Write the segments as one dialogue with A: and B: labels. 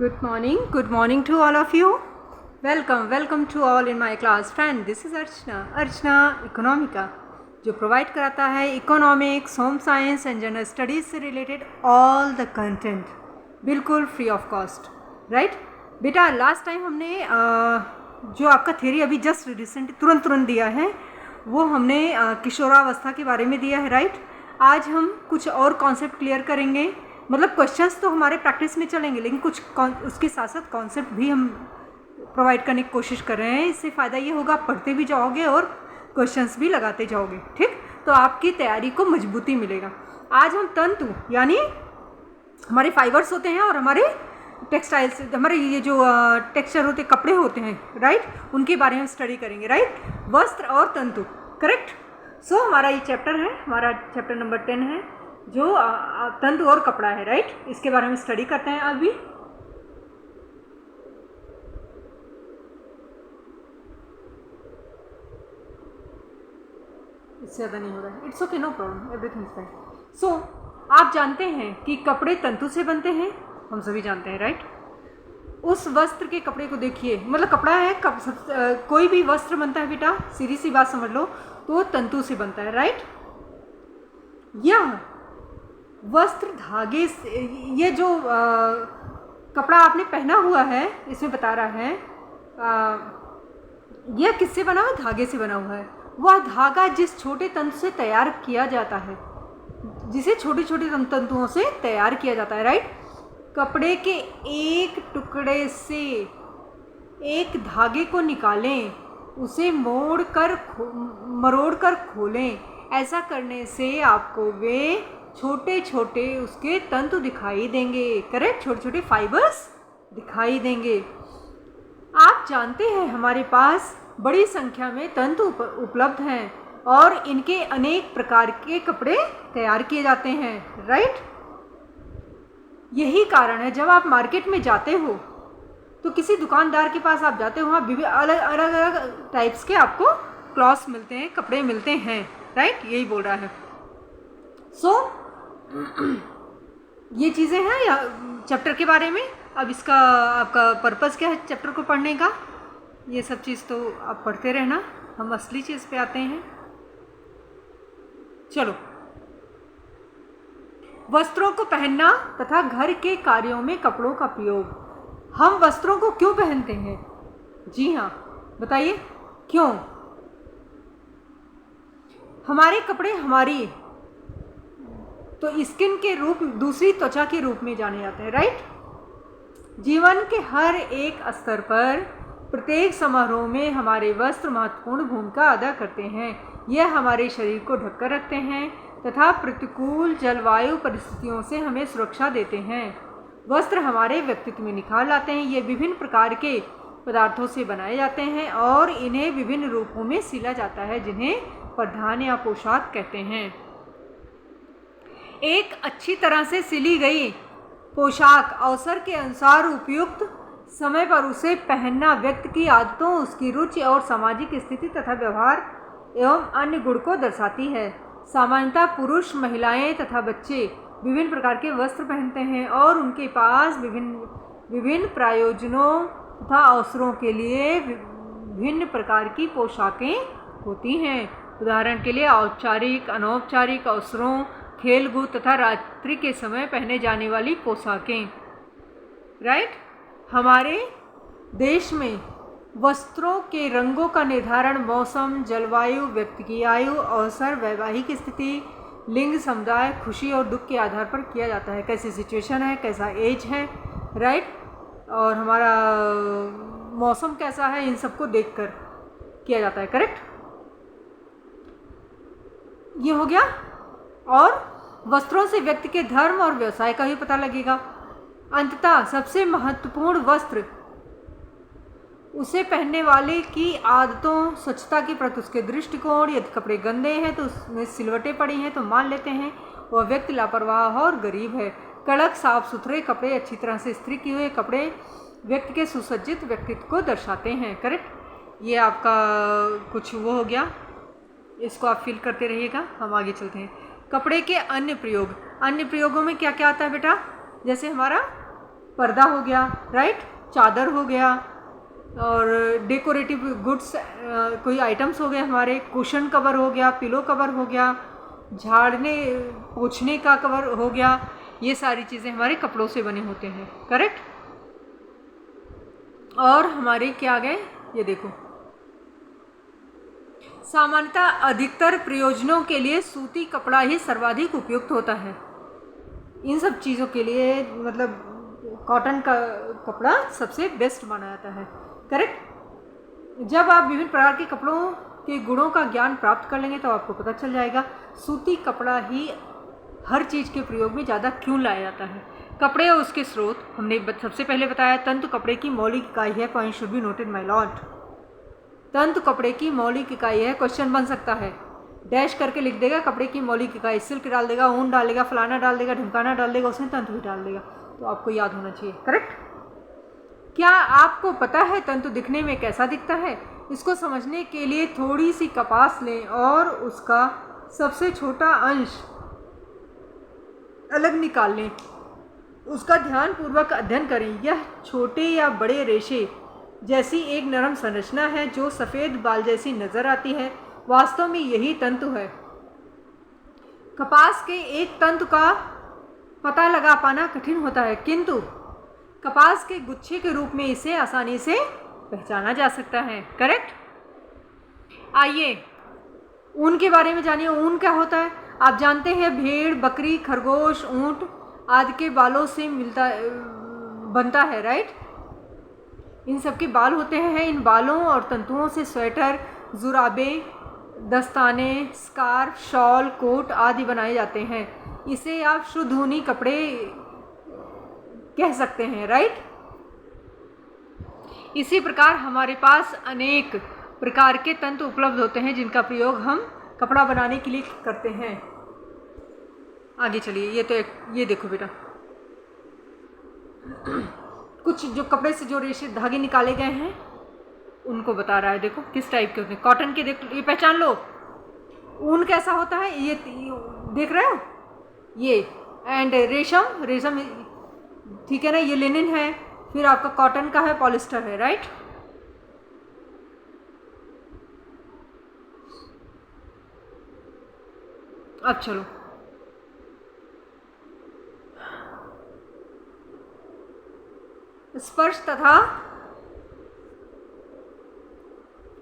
A: Good morning to all of you. Welcome to all in my class. Friend, this is Archana Economica, जो provide कराता है economics, home science and general studies से related all the content, बिल्कुल free of cost. Right बेटा, last time हमने जो आपका theory अभी जस्ट रिसेंट तुरंत दिया है वो हमने किशोरावस्था के बारे में दिया है. राइट, आज हम कुछ और कॉन्सेप्ट क्लियर करेंगे. मतलब क्वेश्चंस तो हमारे प्रैक्टिस में चलेंगे, लेकिन कुछ उसके साथ साथ कॉन्सेप्ट भी हम प्रोवाइड करने की कोशिश कर रहे हैं. इससे फ़ायदा ये होगा, पढ़ते भी जाओगे और क्वेश्चंस भी लगाते जाओगे. ठीक, तो आपकी तैयारी को मजबूती मिलेगा. आज हम तंतु यानी हमारे फाइबर्स होते हैं और हमारे टेक्सटाइल्स, हमारे ये जो टेक्सचर होते, कपड़े होते हैं, राइट, उनके बारे में स्टडी करेंगे. राइट, वस्त्र और तंतु, करेक्ट. सो हमारा ये चैप्टर है, हमारा चैप्टर नंबर 10 है, जो तंतु और कपड़ा है. राइट, इसके बारे में स्टडी करते हैं अभी. इससे ज़्यादा नहीं हो रहा है, it's okay, no problem, everything is fine. So आप जानते हैं कि कपड़े तंतु से बनते हैं, हम सभी जानते हैं. राइट, उस वस्त्र के कपड़े को देखिए, मतलब कपड़ा है, कोई भी वस्त्र बनता है बेटा, सीधी सी बात समझ लो, तो तंतु से बनता है. राइट, यह वस्त्र धागे से, ये जो कपड़ा आपने पहना हुआ है इसमें बता रहा है यह किससे बना हुआ, धागे से बना हुआ है. वह धागा जिस छोटे तंतु से तैयार किया जाता है, जिसे छोटे छोटे तंतुओं से तैयार किया जाता है. राइट, कपड़े के एक टुकड़े से एक धागे को निकालें, उसे मरोड़ कर खोलें. ऐसा करने से आपको वे छोटे छोटे उसके तंतु दिखाई देंगे. करेक्ट, छोटे छोटे फाइबर्स दिखाई देंगे. आप जानते हैं हमारे पास बड़ी संख्या में तंतु उपलब्ध हैं और इनके अनेक प्रकार के कपड़े तैयार किए जाते हैं. राइट, यही कारण है जब आप मार्केट में जाते हो तो किसी दुकानदार के पास आप जाते हो, वहाँ अलग अलग टाइप्स के आपको क्लॉथ्स मिलते हैं, कपड़े मिलते हैं. राइट, यही बोल रहा है. सो ये चीज़ें हैं चैप्टर के बारे में. अब इसका आपका पर्पज़ क्या है चैप्टर को पढ़ने का, ये सब चीज़ तो आप पढ़ते रहना. हम असली चीज़ पे आते हैं. चलो, वस्त्रों को पहनना तथा घर के कार्यों में कपड़ों का प्रयोग. हम वस्त्रों को क्यों पहनते हैं? जी हाँ, बताइए क्यों. हमारे कपड़े हमारी तो स्किन के रूप, दूसरी त्वचा के रूप में जाने जाते हैं. राइट, जीवन के हर एक स्तर पर प्रत्येक समारोह में हमारे वस्त्र महत्वपूर्ण भूमिका अदा करते हैं. यह हमारे शरीर को ढककर रखते हैं तथा प्रतिकूल जलवायु परिस्थितियों से हमें सुरक्षा देते हैं. वस्त्र हमारे व्यक्तित्व में निखार लाते हैं. ये विभिन्न प्रकार के पदार्थों से बनाए जाते हैं और इन्हें विभिन्न रूपों में सिला जाता है, जिन्हें परिधान या पोशाक कहते हैं. एक अच्छी तरह से सिली गई पोशाक अवसर के अनुसार उपयुक्त समय पर उसे पहनना व्यक्ति की आदतों, उसकी रुचि और सामाजिक स्थिति तथा व्यवहार एवं अन्य गुण को दर्शाती है. सामान्यतः पुरुष, महिलाएं तथा बच्चे विभिन्न प्रकार के वस्त्र पहनते हैं और उनके पास विभिन्न प्रयोजनों तथा अवसरों के लिए विभिन्न प्रकार की पोशाकें होती हैं. उदाहरण के लिए औपचारिक, अनौपचारिक अवसरों, खेलकूद तथा रात्रि के समय पहने जाने वाली पोशाकें. राइट, हमारे देश में वस्त्रों के रंगों का निर्धारण मौसम, जलवायु, व्यक्ति की आयु, अवसर, वैवाहिक स्थिति, लिंग, समुदाय, खुशी और दुख के आधार पर किया जाता है. कैसी सिचुएशन है, कैसा एज है, राइट, और हमारा मौसम कैसा है, इन सबको देखकर किया जाता है. करेक्ट, ये हो गया. और वस्त्रों से व्यक्ति के धर्म और व्यवसाय का भी पता लगेगा. अंततः सबसे महत्वपूर्ण वस्त्र उसे पहनने वाले की आदतों, स्वच्छता के प्रति उसके दृष्टिकोण. यदि कपड़े गंदे हैं तो उसमें सिलवटें पड़ी हैं तो मान लेते हैं वह व्यक्ति लापरवाह और गरीब है. कड़क साफ सुथरे कपड़े, अच्छी तरह से इस्त्री किए हुए कपड़े व्यक्ति के सुसज्जित व्यक्तित्व को दर्शाते हैं. करेक्ट, ये आपका कुछ वो हो गया, इसको आप फील करते रहिएगा. हम आगे चलते हैं. कपड़े के अन्य प्रयोग, अन्य प्रयोगों में क्या क्या आता है बेटा, जैसे हमारा पर्दा हो गया, राइट, चादर हो गया, और डेकोरेटिव गुड्स कोई आइटम्स हो गए हमारे, कुशन कवर हो गया, पिलो कवर हो गया, झाड़ने पोंछने का कवर हो गया, ये सारी चीज़ें हमारे कपड़ों से बने होते हैं, करेक्ट। और हमारे क्या आ गए, ये देखो, सामान्यतः अधिकतर प्रयोजनों के लिए सूती कपड़ा ही सर्वाधिक उपयुक्त होता है। इन सब चीज़ों के लिए मतलब कॉटन का कपड़ा सबसे बेस्ट माना जाता है, करेक्ट। जब आप विभिन्न प्रकार के कपड़ों के गुणों का ज्ञान प्राप्त कर लेंगे तो आपको पता चल जाएगा सूती कपड़ा ही हर चीज़ के प्रयोग में ज़्यादा क्यों लाया जाता है। कपड़े और उसके स्रोत हमने सबसे पहले बताया, तंतु कपड़े की मौलिक इकाई है। Point should be noted my Lord. तंतु कपड़े की मौलिक इकाई है। क्वेश्चन बन सकता है, डैश करके लिख देगा कपड़े की मौलिक इकाई, सिल्क डाल देगा, ऊन डालेगा, फलाना डाल देगा, ढिमकाना डाल देगा, उसमें तंतु भी डाल देगा, तो आपको याद होना चाहिए, करेक्ट। क्या आपको पता है तंतु दिखने में कैसा दिखता है? इसको समझने के लिए थोड़ी सी कपास लें और उसका सबसे छोटा अंश अलग निकाल लें, उसका ध्यानपूर्वक अध्ययन करें। यह छोटे या बड़े रेशे जैसी एक नरम संरचना है जो सफ़ेद बाल जैसी नज़र आती है, वास्तव में यही तंतु है। कपास के एक तंतु का पता लगा पाना कठिन होता है, किंतु कपास के गुच्छे के रूप में इसे आसानी से पहचाना जा सकता है, करेक्ट। आइए ऊन के बारे में जानिए। ऊन क्या होता है? आप जानते हैं भेड़, बकरी, खरगोश, ऊंट आदि के बालों से बनता है, राइट। इन सब के बाल होते हैं। इन बालों और तंतुओं से स्वेटर, जुराबे, दस्ताने, स्कार्फ, शॉल, कोट आदि बनाए जाते हैं। इसे आप शुद्ध ऊनी कपड़े कह सकते हैं, राइट। इसी प्रकार हमारे पास अनेक प्रकार के तंतु उपलब्ध होते हैं जिनका प्रयोग हम कपड़ा बनाने के लिए करते हैं। आगे चलिए, ये देखो बेटा, कुछ जो कपड़े से जो रेशे धागे निकाले गए हैं उनको बता रहा है। देखो किस टाइप के होते हैं। कॉटन के ये पहचान लो। ऊन कैसा होता है ये देख रहे हो, ये एंड रेशम ठीक है ना, ये लिनन है। फिर आपका कॉटन का है, पॉलिस्टर है, राइट। अब चलो स्पर्श तथा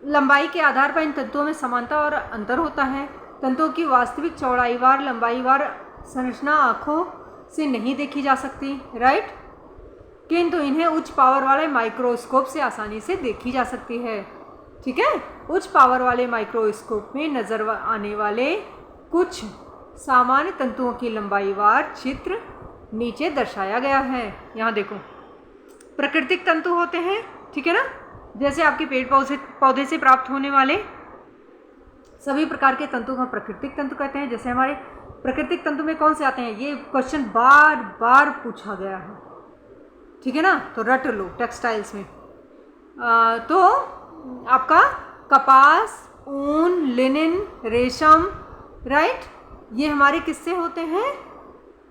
A: लंबाई के आधार पर इन तंतुओं में समानता और अंतर होता है। तंतुओं की वास्तविक चौड़ाईवार लंबाईवार संरचना आँखों से नहीं देखी जा सकती, राइट, किंतु इन्हें उच्च पावर वाले माइक्रोस्कोप से आसानी से देखी जा सकती है, ठीक है। उच्च पावर वाले माइक्रोस्कोप में नज़र आने वाले कुछ सामान्य तंतुओं की लंबाईवार चित्र नीचे दर्शाया गया है। यहाँ देखो, प्राकृतिक तंतु होते हैं, ठीक है ना, जैसे आपके पेड़ पौधे से प्राप्त होने वाले सभी प्रकार के तंतु को प्राकृतिक तंतु कहते हैं। जैसे हमारे प्राकृतिक तंतु में कौन से आते हैं, ये क्वेश्चन बार बार पूछा गया है, ठीक है ना, तो रट लो। टेक्सटाइल्स में तो आपका कपास, ऊन, लिनन, रेशम, राइट, ये हमारे किससे होते हैं?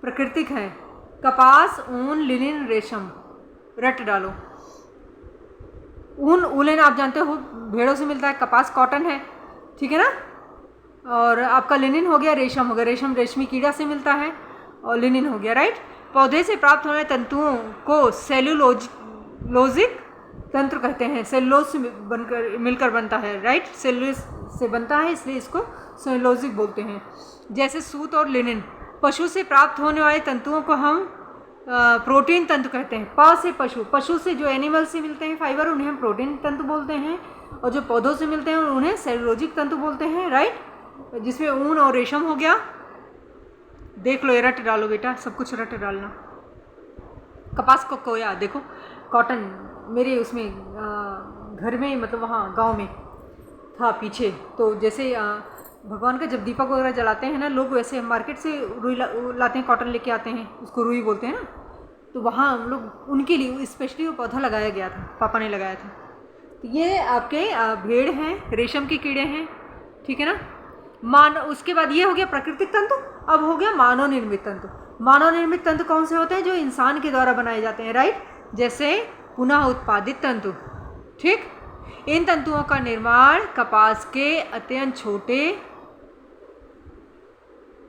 A: प्राकृतिक हैं। कपास, ऊन, लिनन, रेशम, रट डालो। ऊन उलन आप जानते हो भेड़ों से मिलता है, कपास कॉटन है, ठीक है ना, और आपका लिनन हो गया, रेशम हो गया, रेशम रेशमी कीड़ा से मिलता है, और लिनन हो गया, राइट। पौधे से प्राप्त होने वाले तंतुओं को सेल्यूलोजिक तंत्र कहते हैं। सेल्यूलोज से मिलकर बनता है, राइट, सेल्यूलोज से बनता है इसलिए इसको सेल्यूलोजिक बोलते हैं। जैसे सूत और लिनन। पशु से प्राप्त होने वाले तंतुओं को हम प्रोटीन तंतु कहते हैं। से पशु से जो एनिमल से मिलते हैं फाइबर, उन्हें हम प्रोटीन तंतु बोलते हैं, और जो पौधों से मिलते हैं उन्हें सेल्यूलोजिक तंतु बोलते हैं, राइट, जिसमें ऊन और रेशम हो गया। देख लो, ये रट डालो बेटा, सब कुछ रट डालना। कपास को कोया, देखो कॉटन मेरे उसमें घर में, मतलब वहाँ गांव में था पीछे, तो जैसे भगवान का जब दीपक वगैरह जलाते हैं ना लोग, वैसे मार्केट से रुई लाते हैं, कॉटन लेके आते हैं, उसको रुई बोलते हैं ना, तो वहाँ हम लोग उनके लिए स्पेशली वो पौधा लगाया गया था, पापा ने लगाया था। तो ये आपके भेड़ हैं, रेशम के कीड़े हैं, ठीक है ना। उसके बाद ये हो गया प्राकृतिक तंतु। अब हो गया मानव निर्मित तंतु। मानव निर्मित तंतु कौन से होते हैं? जो इंसान के द्वारा बनाए जाते हैं, राइट, जैसे पुनः उत्पादित तंतु। ठीक, इन तंतुओं का निर्माण कपास के अत्यंत छोटे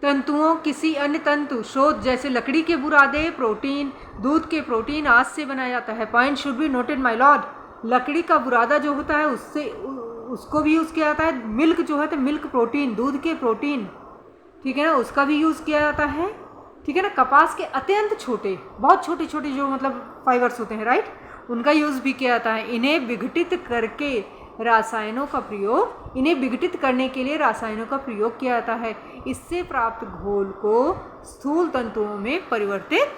A: तंतुओं, किसी अन्य तंतु स्रोत जैसे लकड़ी के बुरादे, प्रोटीन, दूध के प्रोटीन आदि से बनाया जाता है। Point should be noted my Lord, लकड़ी का बुरादा जो होता है उसको भी यूज़ किया जाता है। मिल्क जो है तो मिल्क प्रोटीन, दूध के प्रोटीन, ठीक है ना, उसका भी यूज़ किया जाता है। ठीक है ना, कपास के अत्यंत छोटे, बहुत छोटे छोटे जो मतलब फाइबर्स होते हैं, राइट, उनका यूज़ भी किया जाता है। इन्हें विघटित करके रासायनों का प्रयोग, इन्हें विघटित करने के लिए रासायनों का प्रयोग किया जाता है। इससे प्राप्त घोल को स्थूल तंतुओं में परिवर्तित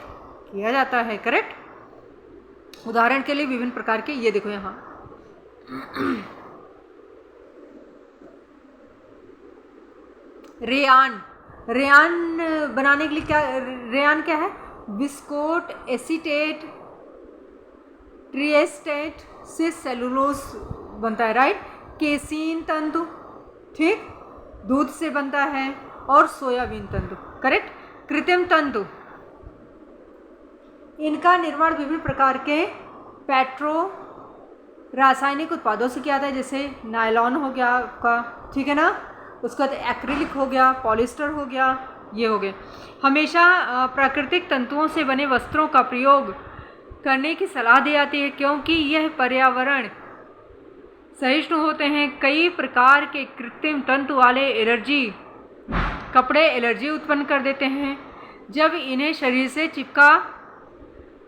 A: किया जाता है। करेक्ट। उदाहरण के लिए विभिन्न प्रकार के, ये देखो यहाँ रेयान, रेयान बनाने के लिए क्या, रेयान क्या है? विस्कोट एसीटेट ट्रिएस्टेट से सेलुलोज बनता है, राइट। केसीन तंतु, ठीक, दूध से बनता है, और सोयाबीन तंतु, करेक्ट। कृत्रिम तंतु, इनका निर्माण विभिन्न प्रकार के पेट्रो रासायनिक उत्पादों से किया जाता है, जैसे नायलॉन हो गया आपका, ठीक है ना, उसका एक्रिलिक हो गया, पॉलिस्टर हो गया, ये हो गए। हमेशा प्राकृतिक तंतुओं से बने वस्त्रों का प्रयोग करने की सलाह दी जाती है, क्योंकि यह पर्यावरण सहिष्णु होते हैं। कई प्रकार के कृत्रिम तंतु वाले कपड़े एलर्जी उत्पन्न कर देते हैं जब इन्हें शरीर से चिपका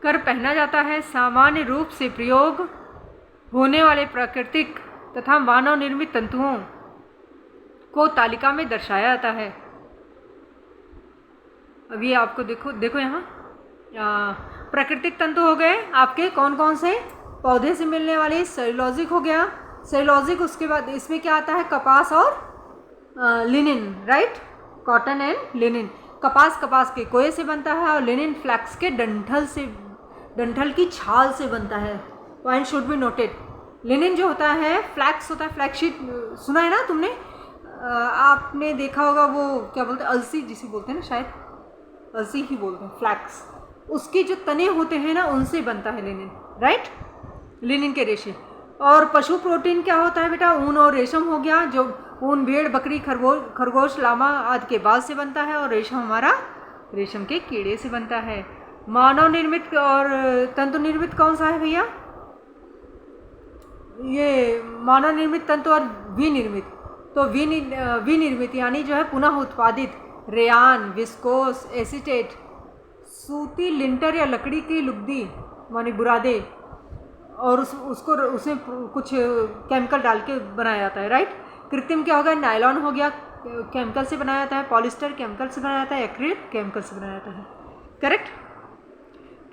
A: कर पहना जाता है। सामान्य रूप से प्रयोग होने वाले प्राकृतिक तथा मानव निर्मित तंतुओं को तालिका में दर्शाया जाता है। अभी आपको देखो यहाँ प्राकृतिक तंतु हो गए आपके कौन कौन से? पौधे से मिलने वाली सेलुलोजिक हो गया, सेलुलोजिक। उसके बाद इसमें क्या आता है? कपास और linen, right, cotton and linen. कपास के कोये से बनता है, और लिनिन फ्लैक्स के डंठल की छाल से बनता है। Point should be noted. Linen जो होता है, फ्लैक्स होता है, फ्लैक्सशीट सुना है ना तुमने? आपने देखा होगा, वो क्या बोलते हैं, अलसी जिसे बोलते हैं ना, शायद अलसी ही बोलते हैं, फ्लैक्स। उसके जो तने होते हैं ना, उनसे बनता है लिनिन, राइट, लिनिन के रेशे। और पशु प्रोटीन क्या होता है बेटा? ऊन और रेशम हो गया, जो ऊन भेड़, बकरी, खरगोश, लामा आदि के बाल से बनता है, और रेशम हमारा रेशम के कीड़े से बनता है। मानव निर्मित और तंतु निर्मित कौन सा है भैया? ये मानव निर्मित तंतु और विनिर्मित। तो विनिर्मित यानी जो है पुनः उत्पादित, रेयान, विस्कोस, एसीटेट, सूती लिंटर या लकड़ी की लुगदी मानी बुरादे, और उसमें कुछ केमिकल डाल के बनाया जाता है, राइट। कृत्रिम क्या होगा? नायलॉन हो गया, केमिकल से बनाया जाता है, पॉलिस्टर केमिकल से बनाया जाता है, एक्रिलिक केमिकल से बनाया जाता है, करेक्ट।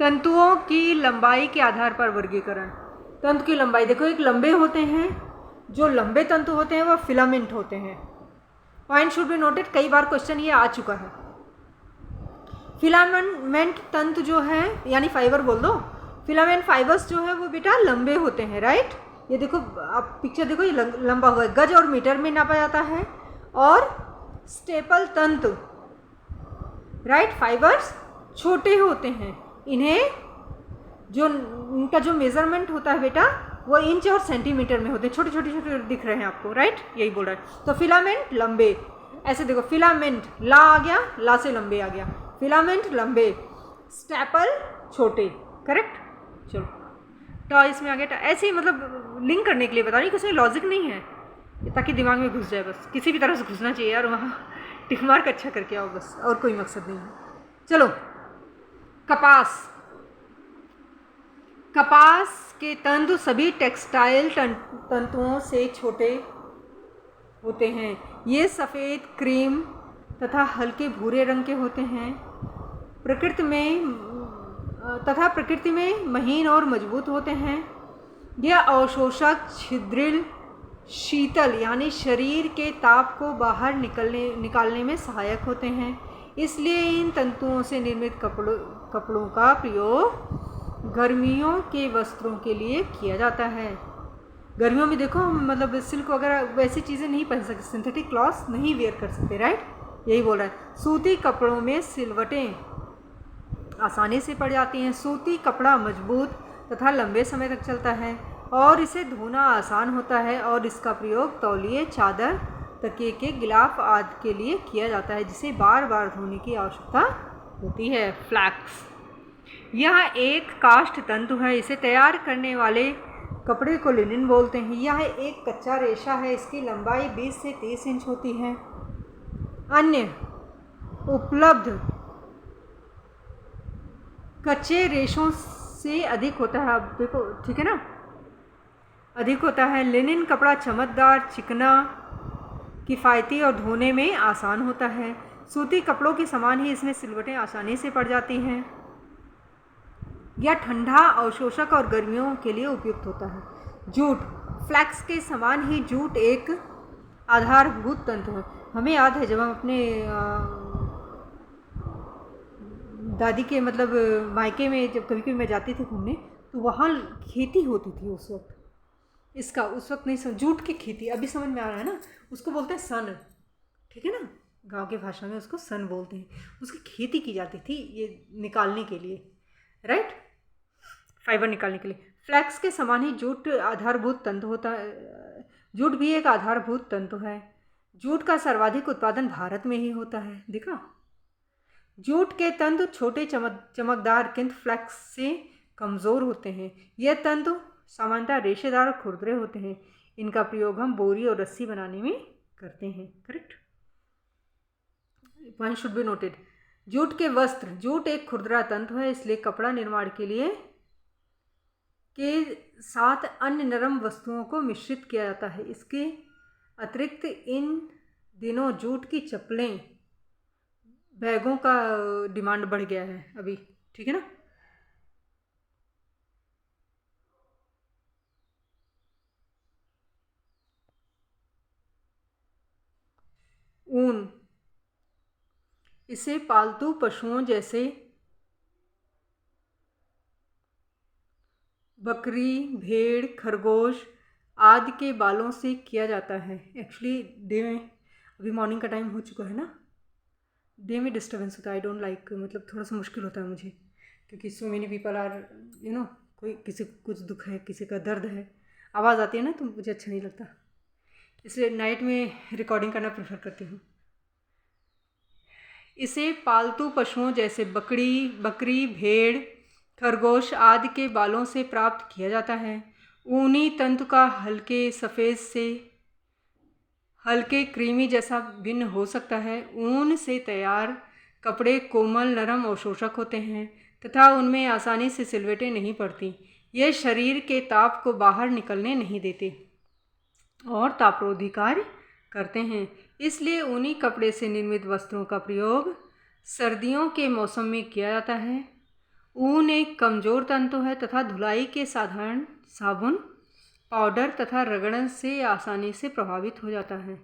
A: तंतुओं की लंबाई के आधार पर वर्गीकरण। तंतु की लंबाई देखो, एक लंबे होते हैं, जो लंबे तंतु होते हैं वो फिलामेंट होते हैं। पॉइंट शुड बी नोटेड, कई बार क्वेश्चन ये आ चुका है। फिलामेंट तंतु जो है, यानी फाइबर बोल दो, फिलामेंट फाइबर्स जो है वो बेटा लंबे होते हैं, राइट। ये देखो आप पिक्चर देखो, ये लंबा हुआ है, गज और मीटर में नापा जाता है। और स्टेपल तंतु, राइट, फाइबर्स छोटे होते हैं, इन्हें जो इनका जो मेजरमेंट होता है बेटा वो इंच और सेंटीमीटर में होते हैं, छोटे छोटे दिख रहे हैं आपको, राइट, यही बोल रहा है। तो फिलामेंट लंबे, ऐसे देखो, फिलामेंट ला आ गया, ला से लंबे आ गया, फिलामेंट लंबे, स्टेपल छोटे, करेक्ट। चलो तो इसमें आ गया, ऐसे ही मतलब लिंक करने के लिए बता रही, किसी लॉजिक नहीं है, ताकि दिमाग में घुस जाए, बस किसी भी तरह से घुसना चाहिए यार, वहाँ टिक मार्क अच्छा करके आओ बस, और कोई मकसद नहीं है। चलो, कपास के तंतु सभी टेक्सटाइल तंतुओं से छोटे होते हैं। ये सफ़ेद, क्रीम तथा हल्के भूरे रंग के होते हैं। प्रकृति में महीन और मजबूत होते हैं। यह अवशोषक, छिद्रिल, शीतल यानी शरीर के ताप को बाहर निकालने में सहायक होते हैं। इसलिए इन तंतुओं से निर्मित कपड़ों का प्रयोग गर्मियों के वस्त्रों के लिए किया जाता है। गर्मियों में देखो हम मतलब सिल्क वगैरह वैसी चीज़ें नहीं पहन सकते, सिंथेटिक क्लॉथ्स नहीं वेयर कर सकते, राइट, यही बोल रहा है। सूती कपड़ों में सिलवटें आसानी से पड़ जाती हैं। सूती कपड़ा मजबूत तथा लंबे समय तक चलता है और इसे धोना आसान होता है और इसका प्रयोग तौलिए, चादर, तकिए के गिलाफ आदि के लिए किया जाता है, जिसे बार बार धोने की आवश्यकता होती है। फ्लैक्स यह एक काष्ठ तंतु है। इसे तैयार करने वाले कपड़े को लिनन बोलते हैं। यह एक कच्चा रेशा है। इसकी लंबाई 20 से 30 इंच होती है। अन्य उपलब्ध कच्चे रेशों से अधिक होता है। अब देखो, ठीक है ना, अधिक होता है। लिनन कपड़ा चमकदार, चिकना, किफ़ायती और धोने में आसान होता है। सूती कपड़ों के समान ही इसमें सिलवटें आसानी से पड़ जाती हैं। यह ठंडा, अवशोषक और गर्मियों के लिए उपयुक्त होता है। जूट फ्लैक्स के समान ही जूट एक आधारभूत तंतु है। हमें याद है जब हम अपने दादी के मतलब मायके में जब कभी कभी मैं जाती थी घूमने, तो वहाँ खेती होती थी उस वक्त। इसका उस वक्त नहीं समझ, जूट की खेती अभी समझ में आ रहा है ना। उसको बोलते हैं सन, ठीक है ना, गांव के भाषा में उसको सन बोलते हैं। उसकी खेती की जाती थी ये निकालने के लिए, राइट, फाइबर निकालने के लिए। फ्लैक्स के समान ही जूट आधारभूत तंतु होता है। जूट भी एक आधारभूत तंतु है। जूट का सर्वाधिक उत्पादन भारत में ही होता है। देखा, जूट के तंतु छोटे, चमकदार, किंतु फ्लैक्स से कमज़ोर होते हैं। यह तंतु सामान्यतः रेशेदार और खुरदरे होते हैं। इनका प्रयोग हम बोरी और रस्सी बनाने में करते हैं। Correct, point should be noted. Jute के वस्त्र, जूट एक खुरदरा तंतु है, इसलिए कपड़ा निर्माण के साथ अन्य नरम वस्तुओं को मिश्रित किया जाता है। इसके अतिरिक्त इन दिनों जूट की चप्पलें, बैगों का डिमांड बढ़ गया है अभी, ठीक है ना। ऊन, इसे पालतू पशुओं जैसे बकरी, भेड़, खरगोश आदि के बालों से किया जाता है। एक्चुअली डे में, अभी मॉर्निंग का टाइम हो चुका है ना, डे में डिस्टर्बेंस होता है। आई डोंट लाइक, मतलब थोड़ा सा मुश्किल होता है मुझे, क्योंकि सो मेनी पीपल आर कोई किसी को कुछ दुख है, किसी का दर्द है, आवाज़ आती है ना, तो मुझे अच्छा नहीं लगता, इसलिए नाइट में रिकॉर्डिंग करना प्रेफर करती हूँ। इसे पालतू पशुओं जैसे बकरी, भेड़, खरगोश आदि के बालों से प्राप्त किया जाता है। ऊनी तंतु का हल्के सफ़ेद से हल्के क्रीमी जैसा भिन्न हो सकता है। ऊन से तैयार कपड़े कोमल, नरम और शोषक होते हैं तथा उनमें आसानी से सिलवटें नहीं पड़ती। ये शरीर के ताप को बाहर निकलने नहीं देते और तापरोधी कार्य करते हैं। इसलिए ऊनी कपड़े से निर्मित वस्त्रों का प्रयोग सर्दियों के मौसम में किया जाता है। ऊन एक कमज़ोर तंतु है तथा धुलाई के साधारण साबुन, पाउडर तथा रगड़न से आसानी से प्रभावित हो जाता है।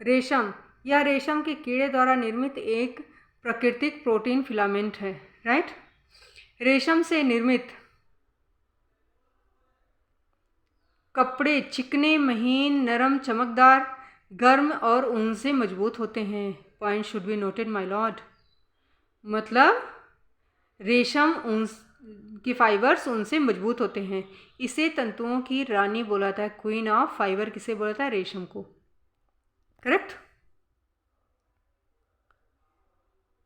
A: रेशम, यह रेशम के कीड़े द्वारा निर्मित एक प्राकृतिक प्रोटीन फिलामेंट है, राइट। रेशम से निर्मित कपड़े चिकने, महीन, नरम, चमकदार, गर्म और ऊन से मजबूत होते हैं। Point should be noted my Lord. मतलब रेशम ऊन के फाइबर्स उनसे मजबूत होते हैं। इसे तंतुओं की रानी बोला जाता है। क्वीन ऑफ फाइबर किसे बोला जाता है? रेशम को। करेक्ट।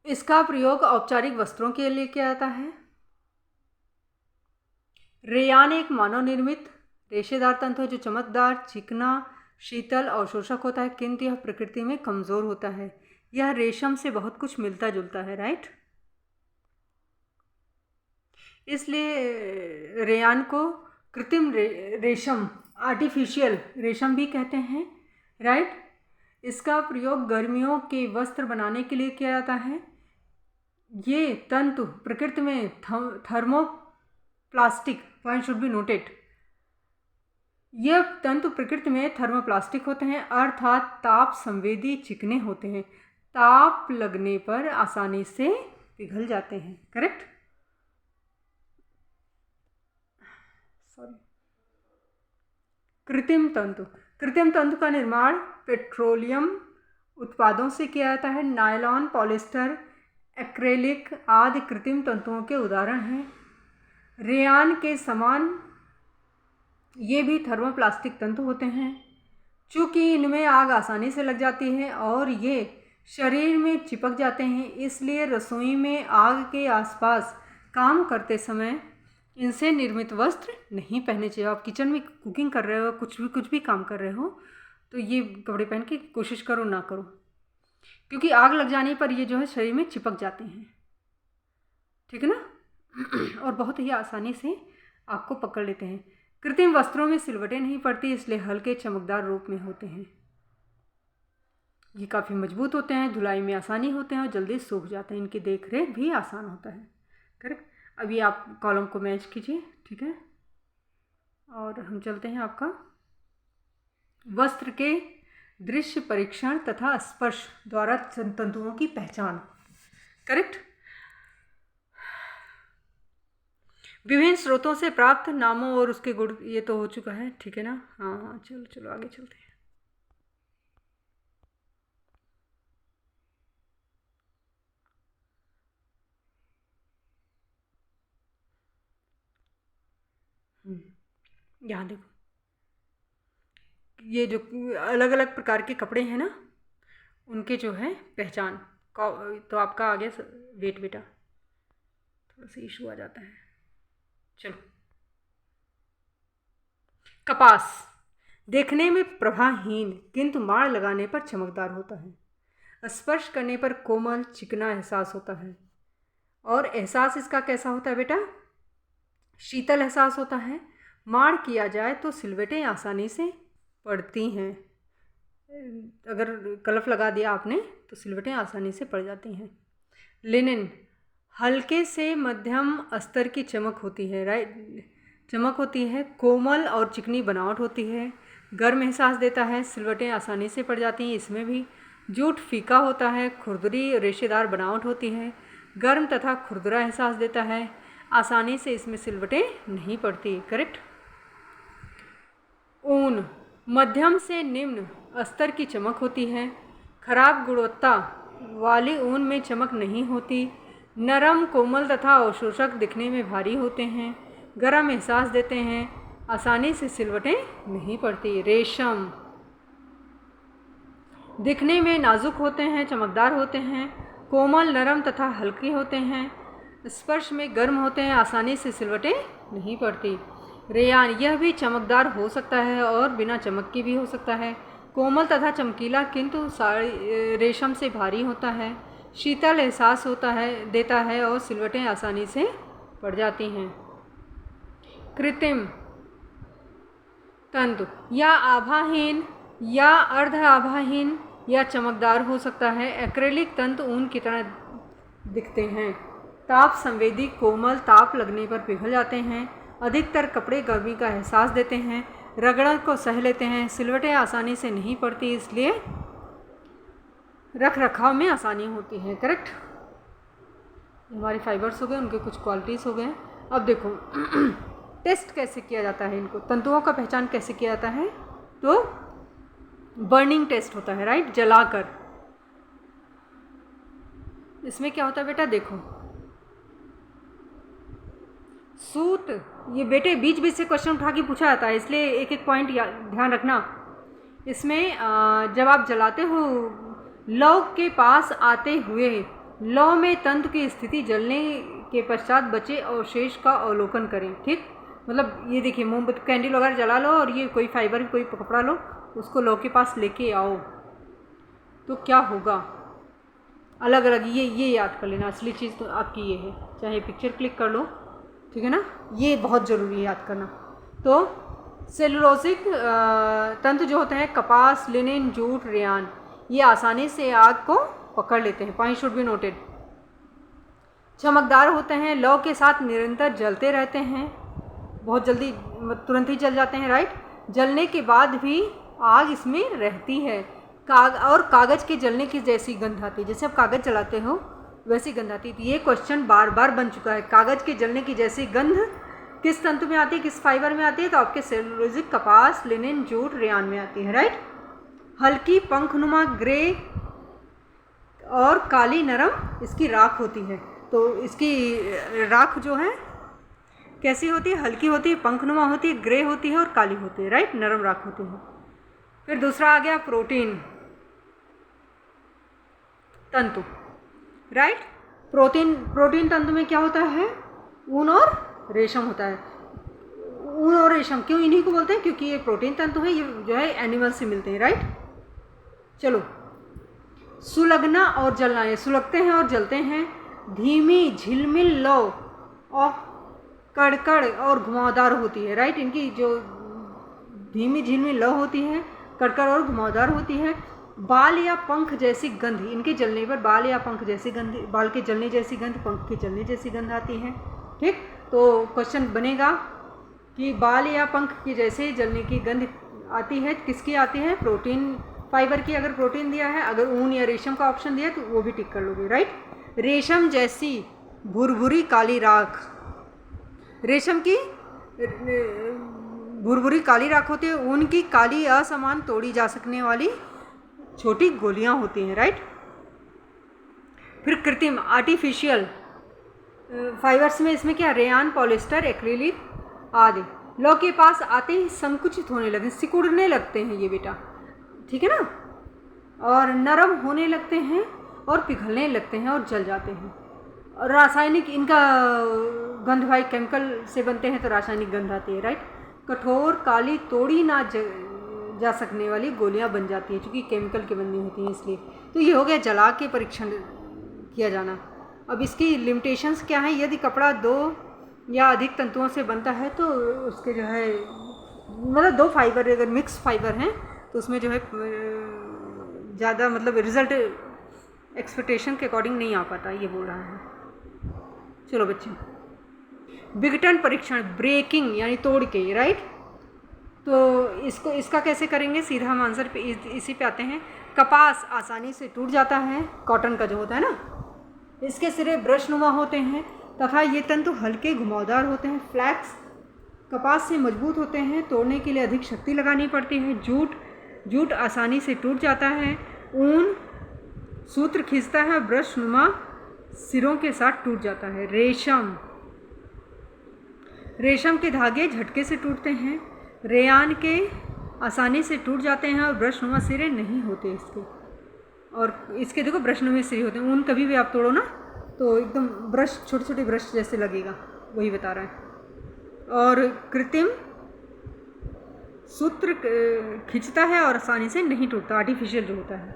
A: इसका प्रयोग औपचारिक वस्त्रों के लिए किया जाता है। रेयान एक मानव निर्मित रेशेदार तंतु है जो चमकदार, चिकना, शीतल और शोषक होता है, किंतु यह प्रकृति में कमज़ोर होता है। यह रेशम से बहुत कुछ मिलता जुलता है, राइट। इसलिए रेयान को कृत्रिम रेशम, आर्टिफिशियल रेशम भी कहते हैं, राइट। इसका प्रयोग गर्मियों के वस्त्र बनाने के लिए किया जाता है। ये तंतु प्रकृति में thermoplastic, point should be noted, यह तंतु प्रकृति में थर्मोप्लास्टिक होते हैं, अर्थात ताप संवेदी, चिकने होते हैं, ताप लगने पर आसानी से पिघल जाते हैं। करेक्ट। कृत्रिम तंतु, कृत्रिम तंतु का निर्माण पेट्रोलियम उत्पादों से किया जाता है। नायलॉन, पॉलिस्टर, एक्रेलिक आदि कृत्रिम तंतुओं के उदाहरण हैं। रेयान के समान ये भी थर्मोप्लास्टिक तंतु होते हैं। चूँकि इनमें आग आसानी से लग जाती है और ये शरीर में चिपक जाते हैं, इसलिए रसोई में आग के आसपास काम करते समय इनसे निर्मित वस्त्र नहीं पहनने चाहिए। आप किचन में कुकिंग कर रहे हो, कुछ भी काम कर रहे हो, तो ये कपड़े पहन के कोशिश करो ना करो, क्योंकि आग लग जाने पर ये जो है शरीर में चिपक जाते हैं, ठीक है ना, और बहुत ही आसानी से आग को पकड़ लेते हैं। कृत्रिम वस्त्रों में सिलवटें नहीं पड़ती, इसलिए हल्के चमकदार रूप में होते हैं। ये काफ़ी मजबूत होते हैं, धुलाई में आसानी होते हैं और जल्दी सूख जाते हैं। इनकी देख रेख भी आसान होता है। करेक्ट। अभी आप कॉलम को मैच कीजिए, ठीक है, और हम चलते हैं आपका वस्त्र के दृश्य परीक्षण तथा स्पर्श द्वारा तंतुओं की पहचान। करेक्ट। विभिन्न स्रोतों से प्राप्त नामों और उसके गुण, ये तो हो चुका है, ठीक है ना। हाँ, चलो आगे चलते हैं। यहाँ देखो, ये जो अलग अलग प्रकार के कपड़े हैं ना, उनके जो है पहचान। तो आपका आ गया वेट बेटा, थोड़ा सा इशू आ जाता है। चलो, कपास देखने में प्रभाहीन किंतु माड़ लगाने पर चमकदार होता है। स्पर्श करने पर कोमल चिकना एहसास होता है। और एहसास इसका कैसा होता है बेटा? शीतल एहसास होता है। माड़ किया जाए तो सिलवटें आसानी से पड़ती हैं। अगर कलफ लगा दिया आपने तो सिलवटें आसानी से पड़ जाती हैं। लिनन हल्के से मध्यम स्तर की चमक होती है, राइट, चमक होती है। कोमल और चिकनी बनावट होती है। गर्म एहसास देता है, सिलवटें आसानी से पड़ जाती हैं। इसमें भी जूट फीका होता है, खुरदरी रेशेदार बनावट होती है। गर्म तथा खुरदरा एहसास देता है, आसानी से इसमें सिलवटें नहीं पड़ती। करेक्ट। ऊन मध्यम से निम्न स्तर की चमक होती है। खराब गुणवत्ता वाली ऊन में चमक नहीं होती। नरम, कोमल तथा अवशोषक दिखने में भारी होते हैं। गर्म एहसास देते हैं, आसानी से सिलवटें नहीं पड़ती। रेशम दिखने में नाजुक होते हैं, चमकदार होते हैं, कोमल, नरम तथा हल्के होते हैं। स्पर्श में गर्म होते हैं, आसानी से सिलवटें नहीं पड़ती। रेयान यह भी चमकदार हो सकता है और बिना चमक के भी हो सकता है। कोमल तथा चमकीला किंतु रेशम से भारी होता है। शीतल एहसास देता है और सिलवटें आसानी से पड़ जाती हैं। कृत्रिम तंतु या आभाहीन या अर्ध आभाहीन या चमकदार हो सकता है। एक्रेलिक तंतु ऊन की तरह दिखते हैं। ताप संवेदी, कोमल, ताप लगने पर पिघल जाते हैं। अधिकतर कपड़े गर्मी का एहसास देते हैं। रगड़न को सह लेते हैं। सिलवटें आसानी से नहीं पड़ती, इसलिए रख रखाव में आसानी होती है। करेक्ट। हमारे फाइबर्स हो गए, उनके कुछ क्वालिटीज़ हो गए। अब देखो टेस्ट कैसे किया जाता है, इनको तंतुओं का पहचान कैसे किया जाता है, तो बर्निंग टेस्ट होता है, राइट, जलाकर। इसमें क्या होता है बेटा, देखो सूत, ये बेटे बीच बीच से क्वेश्चन उठा के पूछा जाता है, इसलिए एक एक पॉइंट ध्यान रखना। इसमें जब आप जलाते हो, लौ के पास आते हुए लौ में तंतु की स्थिति जलने के पश्चात बचे अवशेष का अवलोकन करें। ठीक, मतलब ये देखिए, मोमबत्ती, कैंडल वगैरह जला लो और ये कोई फाइबर, कोई कपड़ा लो, उसको लौ के पास लेके आओ, तो क्या होगा, अलग अलग ये याद कर लेना। असली चीज़ तो आपकी ये है, चाहे पिक्चर क्लिक कर लो, ठीक है ना, ये बहुत ज़रूरी है याद करना। तो सेलुलोसिक तंतु जो होते हैं, कपास, लिनिन, जूट, रेयान, ये आसानी से आग को पकड़ लेते हैं। Point should be noted. चमकदार होते हैं, लौ के साथ निरंतर जलते रहते हैं, बहुत जल्दी तुरंत ही जल जाते हैं, राइट। जलने के बाद भी आग इसमें रहती है। और कागज़ के जलने की जैसी गंध आती है, जैसे आप कागज़ जलाते हो वैसी गंध आती है। ये क्वेश्चन बार बार बन चुका है। कागज़ के जलने की जैसी गंध किस तंतु में आती है, किस फाइबर में आती है, तो आपके सेलुलोजिक, कपास, लिनिन, जूट, रेयान में आती है, राइट। हल्की पंखनुमा ग्रे और काली नरम इसकी राख होती है। तो इसकी राख जो है कैसी होती है? हल्की होती है, पंखनुमा होती है, ग्रे होती है और काली होती है, राइट, नरम राख होती है। फिर दूसरा आ गया प्रोटीन तंतु, राइट। प्रोटीन तंतु में क्या होता है? ऊन और रेशम होता है। ऊन और रेशम क्यों इन्हीं को बोलते हैं? क्योंकि ये प्रोटीन तंतु है, ये जो है एनिमल से मिलते हैं, राइट। चलो, सुलगना और जलना, ये सुलगते हैं और जलते हैं। धीमी झिलमिल लौ और कड़कड़ और घुमावदार होती है, राइट। इनकी जो धीमी झिलमिल लौ होती है, कड़कड़ और घुमावदार होती है। बाल या पंख जैसी गंध, इनके जलने पर बाल या पंख जैसी गंध, बाल के जलने जैसी गंध, पंख के जलने जैसी गंध आती है, ठीक। तो क्वेश्चन बनेगा कि बाल या पंख के जैसे जलने की गंध आती है, किसकी आती है? प्रोटीन फाइबर की। अगर प्रोटीन दिया है, अगर ऊन या रेशम का ऑप्शन दिया है तो वो भी टिक कर लोगे, राइट। रेशम जैसी भुरभुरी काली राख, रेशम की भुरभुरी काली राख होती है। ऊन की काली असमान तोड़ी जा सकने वाली छोटी गोलियां होती हैं, राइट। फिर कृत्रिम आर्टिफिशियल फाइबर्स में इसमें क्या? रेयान, पॉलिस्टर, एक्रिलिक आदि। लौ के पास आते ही संकुचित होने लगे, सिकुड़ने लगते हैं ये बेटा, ठीक है ना, और नरम होने लगते हैं और पिघलने लगते हैं और जल जाते हैं। और रासायनिक, इनका गंध भाई केमिकल से बनते हैं तो रासायनिक गंध आती है, राइट। कठोर काली तोड़ी ना जा सकने वाली गोलियां बन जाती है, क्योंकि केमिकल की बनी होती हैं इसलिए। तो ये हो गया जला के परीक्षण किया जाना। अब इसकी लिमिटेशंस क्या हैं? यदि कपड़ा 2 या अधिक तंतुओं से बनता है तो उसके जो है, मतलब 2 फाइबर अगर मिक्स फाइबर हैं तो उसमें जो है ज़्यादा मतलब रिजल्ट एक्सपेक्टेशन के अकॉर्डिंग नहीं आ पाता, ये बोल रहा है। चलो बच्चे, विघटन परीक्षण, ब्रेकिंग यानी तोड़ के, राइट। तो इसका कैसे करेंगे? सीधा हम आंसर पे इसी पे आते हैं। कपास आसानी से टूट जाता है, कॉटन का जो होता है ना, इसके सिरे ब्रशनुमा होते हैं तथा ये तंतु हल्के घुमावदार होते हैं। फ्लैक्स कपास से मजबूत होते हैं, तोड़ने के लिए अधिक शक्ति लगानी पड़ती है। जूट आसानी से टूट जाता है। ऊन सूत्र खींचता है, ब्रशनुमा सिरों के साथ टूट जाता है। रेशम के धागे झटके से टूटते हैं। रेयान के आसानी से टूट जाते हैं और ब्रशनुमा सिरे नहीं होते इसके। और इसके देखो ब्रशनुमा सिरे होते हैं। ऊन कभी भी आप तोड़ो ना तो एकदम ब्रश, छोटे छोटे ब्रश जैसे लगेगा, वही बता रहा है। और कृत्रिम सूत्र खींचता है और आसानी से नहीं टूटता, आर्टिफिशियल जो होता है।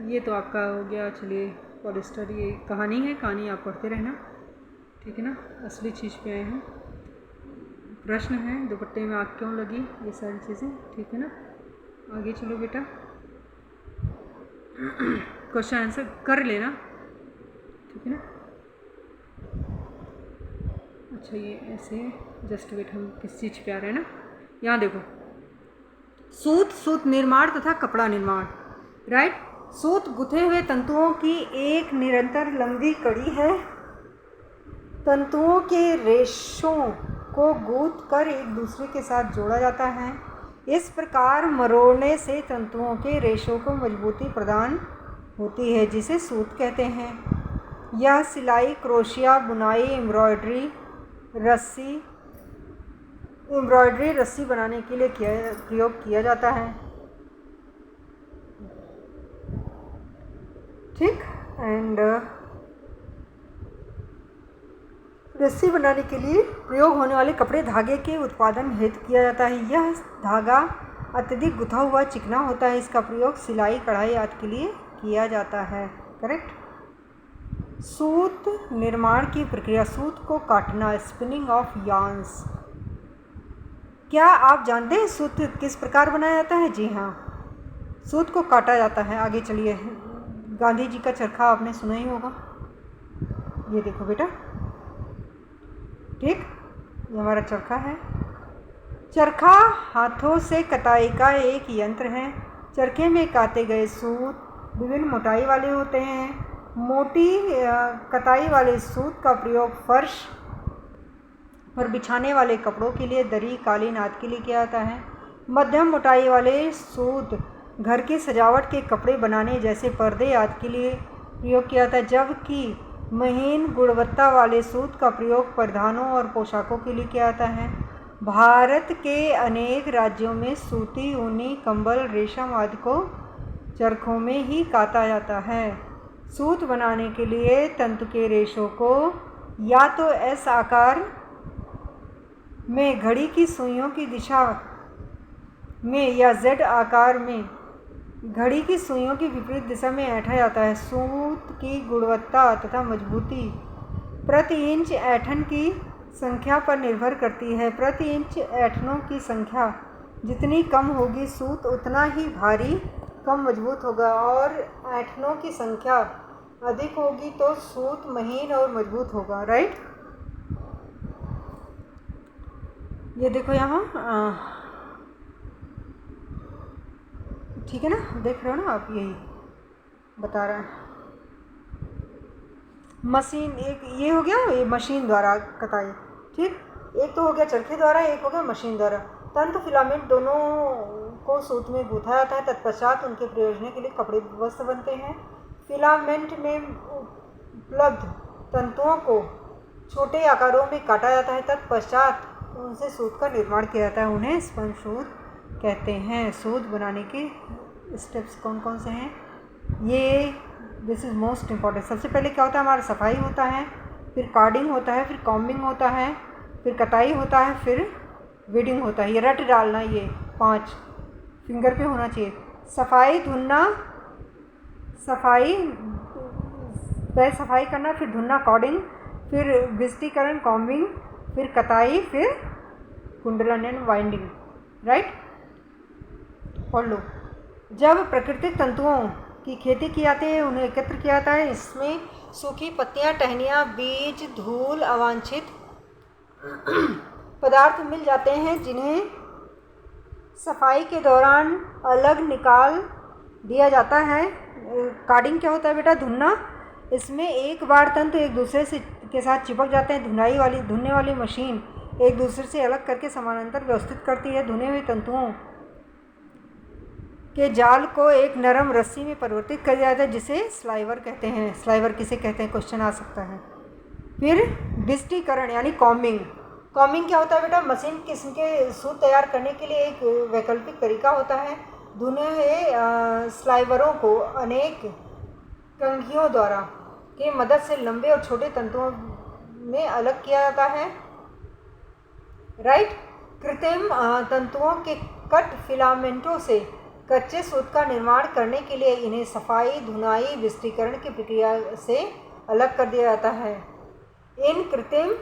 A: ये तो आपका हो गया। चलिए, पॉलिस्टर ये कहानी है, कहानी आप पढ़ते रहना, ठीक है ना। असली चीज़ पे आए हैं। प्रश्न है, दुपट्टे में आग क्यों लगी, ये सारी चीज़ें, ठीक है ना। आगे चलो बेटा, क्वेश्चन आंसर कर लेना, ठीक है ना। अच्छा, ये ऐसे जस्ट वेट, हम किस चीज़ पे आ रहे हैं ना। यहाँ देखो, सूत निर्माण तथा कपड़ा निर्माण, राइट। सूत गुथे हुए तंतुओं की एक निरंतर लंबी कड़ी है। तंतुओं के रेशों को गूंथ कर एक दूसरे के साथ जोड़ा जाता है। इस प्रकार मरोड़ने से तंतुओं के रेशों को मजबूती प्रदान होती है, जिसे सूत कहते हैं। यह सिलाई, क्रोशिया, बुनाई, एम्ब्रॉयडरी रस्सी बनाने के लिए प्रयोग किया जाता है, ठीक। एंड रस्सी बनाने के लिए प्रयोग होने वाले कपड़े धागे के उत्पादन हेतु किया जाता है। यह धागा अत्यधिक गुथा हुआ चिकना होता है। इसका प्रयोग सिलाई, कढ़ाई आदि के लिए किया जाता है, करेक्ट। सूत निर्माण की प्रक्रिया, सूत को काटना, स्पिनिंग ऑफ यार्न्स। क्या आप जानते हैं सूत किस प्रकार बनाया जाता है? जी हाँ, सूत को काटा जाता है। आगे चलिए, गांधी जी का चरखा आपने सुना ही होगा। ये देखो बेटा, ठीक, ये हमारा चरखा है। चरखा हाथों से कताई का एक यंत्र है। चरखे में काते गए सूत विभिन्न मोटाई वाले होते हैं। मोटी कताई वाले सूत का प्रयोग फर्श पर बिछाने वाले कपड़ों के लिए, दरी, कालीन आदि के लिए किया जाता है। मध्यम मोटाई वाले सूत घर की सजावट के कपड़े बनाने जैसे पर्दे आदि के लिए प्रयोग किया था, जबकि महीन गुणवत्ता वाले सूत का प्रयोग परिधानों और पोशाकों के लिए किया जाता है। भारत के अनेक राज्यों में सूती, ऊनी, कंबल, रेशम आदि को चरखों में ही काता जाता है। सूत बनाने के लिए तंतु के रेशों को या तो एस आकार में घड़ी की सुइयों की दिशा में या जेड आकार में घड़ी की सुइयों की विपरीत दिशा में ऐंठा जाता है। सूत की गुणवत्ता तथा मजबूती प्रति इंच ऐंठन की संख्या पर निर्भर करती है। प्रति इंच ऐंठनों की संख्या जितनी कम होगी, सूत उतना ही भारी, कम मजबूत होगा, और ऐंठनों की संख्या अधिक होगी तो सूत महीन और मजबूत होगा। राइट, ये देखो यहाँ, ठीक है ना, देख रहे हो ना आप, यही बता रहा है। मशीन, एक ये हो गया, ये मशीन द्वारा कताई, ठीक। एक तो हो गया चरखे द्वारा, एक हो गया मशीन द्वारा। तंतु फिलामेंट दोनों को सूत में गूंथा जाता है। तत्पश्चात उनके प्रयोजन के लिए कपड़े वस्त्र बनते हैं। फिलामेंट में उपलब्ध तंतुओं को छोटे आकारों में काटा जाता है। तत्पश्चात उनसे सूत का निर्माण किया जाता है। उन्हें स्पंज सूत कहते हैं। सूत बनाने के स्टेप्स कौन कौन से हैं, ये दिस इज़ मोस्ट इम्पॉर्टेंट। सबसे पहले क्या होता है, हमारा सफाई होता है, फिर कार्डिंग होता है, फिर कॉम्बिंग होता है, फिर कटाई होता है, फिर वीडिंग होता है। ये रट डालना, ये 5 फिंगर पे होना चाहिए। सफाई, धुलना, सफाई, पहले सफाई करना, फिर धुलना, कॉर्डिंग, फिर विस्तीकरण, कॉम्बिंग, फिर कताई, फिर कुंडलन एंड वाइंडिंग। राइट, पढ़ लो। जब प्राकृतिक तंतुओं की खेती की जाती है, उन्हें एकत्र किया जाता है। इसमें सूखी पत्तियां, टहनियाँ, बीज, धूल, अवांछित पदार्थ मिल जाते हैं, जिन्हें सफाई के दौरान अलग निकाल दिया जाता है। कार्डिंग क्या होता है बेटा, धुलना। इसमें एक बार तंतु एक दूसरे से के साथ चिपक जाते हैं। धुलने वाली मशीन एक दूसरे से अलग करके समानांतर व्यवस्थित करती है। धुने हुए तंतुओं के जाल को एक नरम रस्सी में परिवर्तित कर दिया जाता है, जिसे स्लाइवर कहते हैं। स्लाइवर किसे कहते हैं, क्वेश्चन आ सकता है। फिर विस्तीकरण यानी कॉम्बिंग। कॉम्बिंग क्या होता है बेटा, मशीन किस्म के सूत तैयार करने के लिए एक वैकल्पिक तरीका होता है। धुने हुए स्लाइवरों को अनेक कंघियों द्वारा की मदद से लंबे और छोटे तंतुओं में अलग किया जाता है। राइट, कृत्रिम तंतुओं के कट फिलामेंटों से कच्चे सूत का निर्माण करने के लिए इन्हें सफाई, धुनाई, विस्तीकरण की प्रक्रिया से अलग कर दिया जाता है। इन कृत्रिम